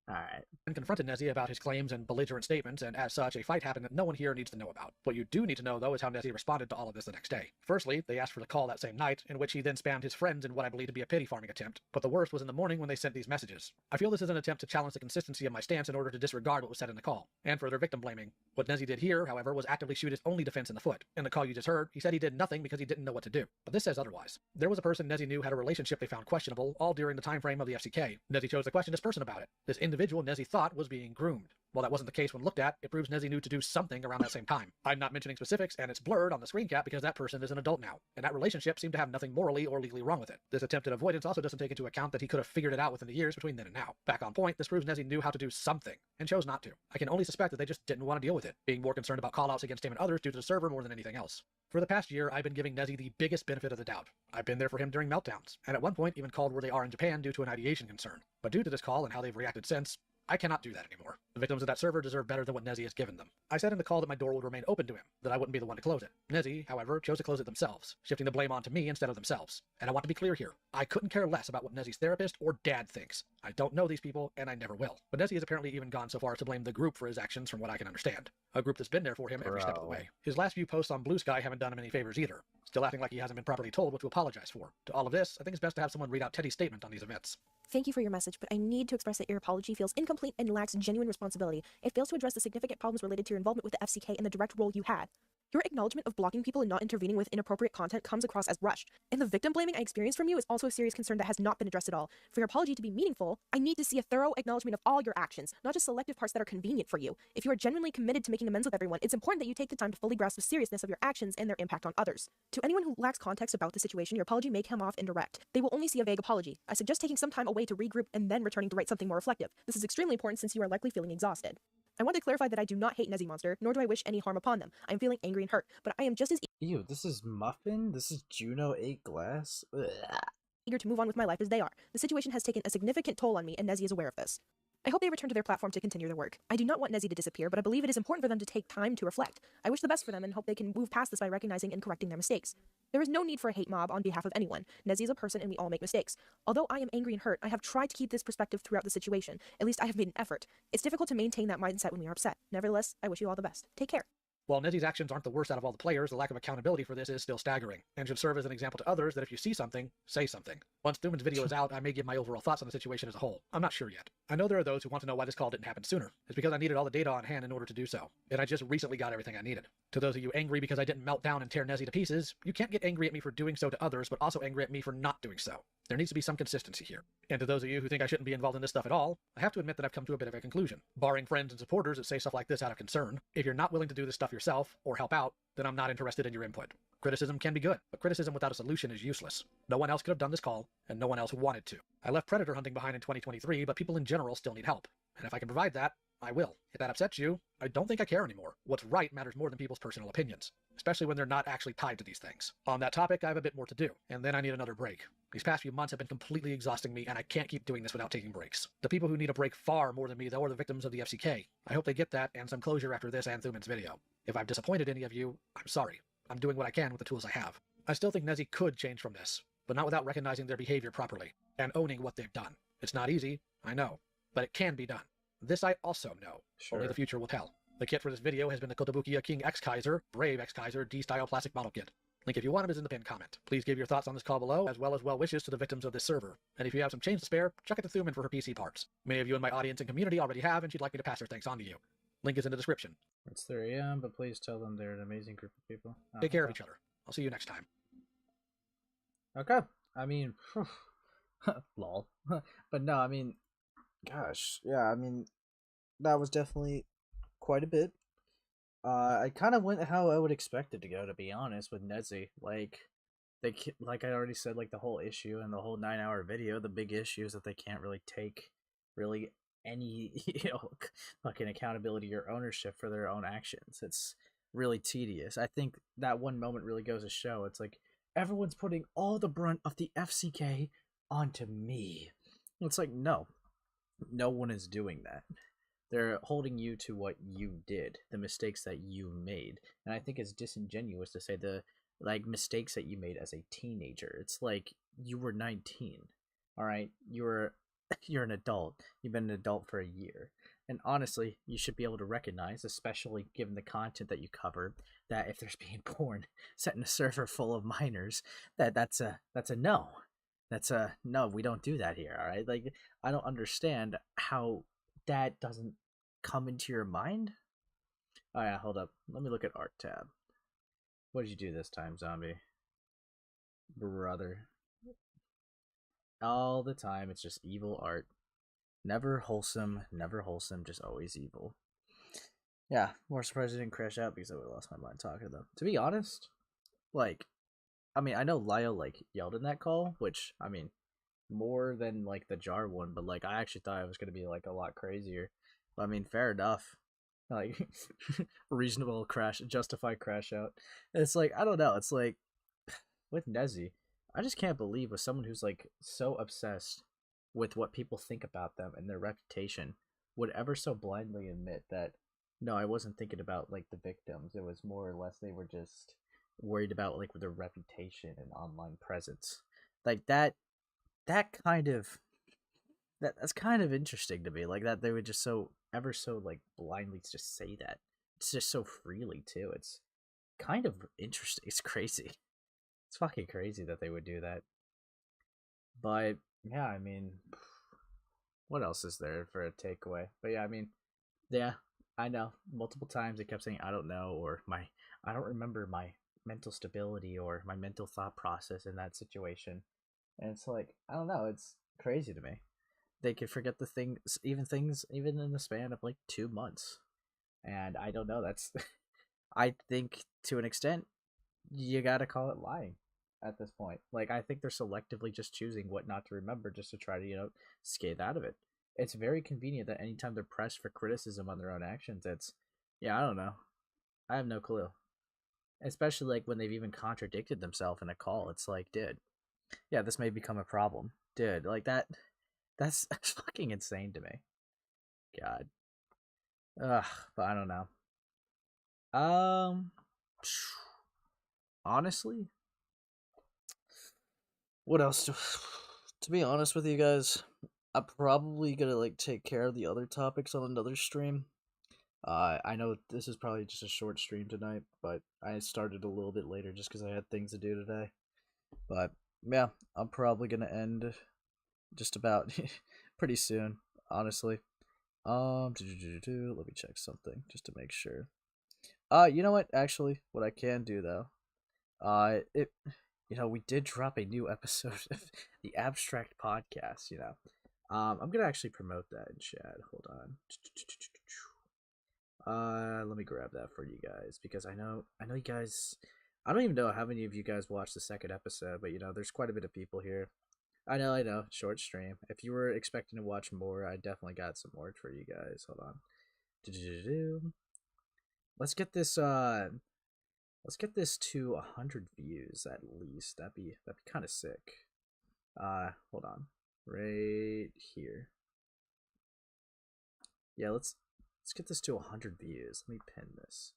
And confronted Nezzie about his claims and belligerent statements, and as such, a fight happened that no one here needs to know about. What you do need to know, though, is how Nezzie responded to all of this the next day. Firstly, they asked for the call that same night, in which he then spammed his friends in what I believe to be a pity farming attempt. But the worst was in the morning when they sent these messages. I feel this is an attempt to challenge the consistency of my stance in order to disregard what was said in the call, and further victim blaming. What Nezzie did here, however, was actively shoot his only defense in the foot. In the call you just heard, he said he did nothing because he didn't know what to do. But this says otherwise. There was a person Nezzie knew had a relationship they found questionable, all during the time frame of the FCK. Nezzie chose to question this person about it. This individual Nezzie thought was being groomed. While that wasn't the case when looked at, it proves Nezzie knew to do something around that same time. I'm not mentioning specifics, and it's blurred on the screen cap because that person is an adult now, and that relationship seemed to have nothing morally or legally wrong with it. This attempted avoidance also doesn't take into account that he could have figured it out within the years between then and now. Back on point, this proves Nezzie knew how to do something, and chose not to. I can only suspect that they just didn't want to deal with it, being more concerned about callouts against him and others due to the server more than anything else. For the past year, I've been giving Nezzie the biggest benefit of the doubt. I've been there for him during meltdowns, and at one point even called where they are in Japan due to an ideation concern. But due to this call and how they've reacted since, I cannot do that anymore. The victims of that server deserve better than what Nezzie has given them. I said in the call that my door would remain open to him, that I wouldn't be the one to close it. Nezzie, however, chose to close it themselves, shifting the blame onto me instead of themselves. And I want to be clear here. I couldn't care less about what Nezzie's therapist or dad thinks. I don't know these people, and I never will. But Nezzie has apparently even gone so far as to blame the group for his actions from what I can understand. A group that's been there for him every step of the way. His last few posts on Blue Sky haven't done him any favors either. Still acting like he hasn't been properly told what to apologize for. To all of this, I think it's best to have someone read out Teddy's statement on these events. Thank you for your message, but I need to express that your apology feels incomplete and lacks genuine responsibility. It fails to address the significant problems related to your involvement with the FCK and the direct role you had. Your acknowledgement of blocking people and not intervening with inappropriate content comes across as rushed. And the victim blaming I experienced from you is also a serious concern that has not been addressed at all. For your apology to be meaningful, I need to see a thorough acknowledgement of all your actions, not just selective parts that are convenient for you. If you are genuinely committed to making amends with everyone, it's important that you take the time to fully grasp the seriousness of your actions and their impact on others. To anyone who lacks context about the situation, your apology may come off indirect. They will only see a vague apology. I suggest taking some time away to regroup and then returning to write something more reflective. This is extremely important since you are likely feeling exhausted. I want to clarify that I do not hate Nezziemonster, nor do I wish any harm upon them. I am feeling angry and hurt, but I am just as Ew, this is Muffin? This is Juno 8 Glass? Ugh. eager to move on with my life as they are. The situation has taken a significant toll on me, and Nezzie is aware of this. I hope they return to their platform to continue their work. I do not want Nezzie to disappear, but I believe it is important for them to take time to reflect. I wish the best for them and hope they can move past this by recognizing and correcting their mistakes. There is no need for a hate mob on behalf of anyone. Nezzie is a person and we all make mistakes. Although I am angry and hurt, I have tried to keep this perspective throughout the situation. At least I have made an effort. It's difficult to maintain that mindset when we are upset. Nevertheless, I wish you all the best. Take care. While Nezzie's actions aren't the worst out of all the players, the lack of accountability for this is still staggering, and should serve as an example to others that if you see something, say something. Once Thuman's video is out, I may give my overall thoughts on the situation as a whole. I'm not sure yet. I know there are those who want to know why this call didn't happen sooner. It's because I needed all the data on hand in order to do so, and I just recently got everything I needed. To those of you angry because I didn't melt down and tear Nezzie to pieces, you can't get angry at me for doing so to others, but also angry at me for not doing so. There needs to be some consistency here. And to those of you who think I shouldn't be involved in this stuff at all, I have to admit that I've come to a bit of a conclusion. Barring friends and supporters that say stuff like this out of concern, if you're not willing to do this stuff yourself, or help out, then I'm not interested in your input. Criticism can be good, but criticism without a solution is useless. No one else could have done this call, and no one else wanted to. I left predator hunting behind in 2023, but people in general still need help. And if I can provide that, I will. If that upsets you, I don't think I care anymore. What's right matters more than people's personal opinions, especially when they're not actually tied to these things. On that topic, I have a bit more to do, and then I need another break. These past few months have been completely exhausting me, and I can't keep doing this without taking breaks. The people who need a break far more than me, though, are the victims of the FCK. I hope they get that and some closure after this and Thuman's video. If I've disappointed any of you, I'm sorry. I'm doing what I can with the tools I have. I still think Nezzie could change from this, but not without recognizing their behavior properly, and owning what they've done. It's not easy, I know, but it can be done. This I also know. Sure. Only the future will tell. The kit for this video has been the Kotobukiya King X Kaiser, Brave X Kaiser D-Style Plastic Model Kit. Link if you want it is in the pinned comment. Please give your thoughts on this call below, as well as well wishes to the victims of this server. And if you have some change to spare, check out the Thuman for her PC parts. Many of you in my audience and community already have, and she'd like me to pass her thanks on to you. Link is in the description. It's 3 a.m., but please tell them they're an amazing group of people. Take care of each other. I'll see you next time. Okay. I mean, lol. But no, I mean, gosh, yeah, I mean, that was definitely quite a bit. I kind of went how I would expect it to go, to be honest, with Nezzie. Like I already said, like the whole issue and the whole 9-hour video, the big issue is that they can't really take really any, fucking accountability or ownership for their own actions. It's really tedious. I think that one moment really goes to show. It's like everyone's putting all the brunt of the FCK onto me. It's like, no one is doing that. They're holding you to what you did, the mistakes that you made. And I think it's disingenuous to say the mistakes that you made as a teenager. It's like you were 19. All right, you're an adult. You've been an adult for a year. And honestly, you should be able to recognize, especially given the content that you covered, that if there's being porn set in a server full of minors, that's a no. That's a no, we don't do that here, all right? Like, I don't understand how that doesn't come into your mind. Oh yeah, hold up. Let me look at art tab. What did you do this time, zombie? Brother. All the time, it's just evil art. Never wholesome, just always evil. Yeah, more surprised I didn't crash out because I would have lost my mind talking to them. To be honest, like, I mean, I know Lio, like, yelled in that call, which, I mean, more than, like, the jar one, but, like, I actually thought it was going to be, like, a lot crazier. But, I mean, fair enough. Like, reasonable justified crash out. And it's like, I don't know, it's like, with Nezzie, I just can't believe with someone who's, like, so obsessed with what people think about them and their reputation would ever so blindly admit that, no, I wasn't thinking about, like, the victims. It was more or less they were just worried about, like, their reputation and online presence. Like, that's kind of interesting to me. Like, that they would just ever so, like, blindly just say that. It's just so freely, too. It's kind of interesting. It's crazy. It's fucking crazy that they would do that. But, yeah, I mean, what else is there for a takeaway? But, yeah, I mean, yeah, I know. Multiple times they kept saying, I don't know, or I don't remember my mental stability or my mental thought process in that situation. And it's like, I don't know, it's crazy to me. They could forget the things even in the span of like 2 months. And I don't know, that's I think to an extent you gotta call it lying at this point. Like, I think they're selectively just choosing what not to remember just to try to, skate out of it. It's very convenient that anytime they're pressed for criticism on their own actions, it's, yeah, I don't know. I have no clue. Especially, like, when they've even contradicted themselves in a call. It's like, dude, yeah, this may become a problem. Dude, like, that's fucking insane to me. God. Ugh, but I don't know. Um, honestly, what else? To be honest with you guys, I'm probably gonna like take care of the other topics on another stream. I know this is probably just a short stream tonight, but I started a little bit later just because I had things to do today. But yeah, I'm probably gonna end just about pretty soon, honestly. Let me check something just to make sure. You know what? Actually, what I can do though, it, we did drop a new episode of the Abstract Podcast. I'm gonna actually promote that in chat. Hold on. Let me grab that for you guys because I know you guys. I don't even know how many of you guys watched the second episode, but there's quite a bit of people here. I know, short stream. If you were expecting to watch more, I definitely got some more for you guys. Hold on. Let's get this to 100 views at least. That'd be kind of sick. Hold on. Right here. Yeah, let's get this to 100 views. Let me pin this.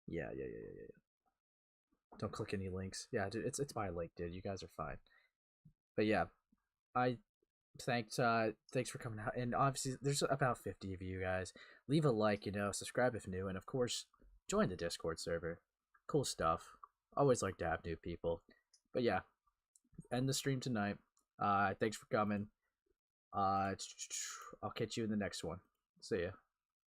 Yeah. Don't click any links. Yeah, dude, it's my link, dude. You guys are fine. But yeah, thanks for coming out. And obviously there's about 50 of you guys. Leave a like, subscribe if new, and of course join the Discord server. Cool stuff. Always like to have new people. But yeah, end the stream tonight. Thanks for coming. I'll catch you in the next one. See ya.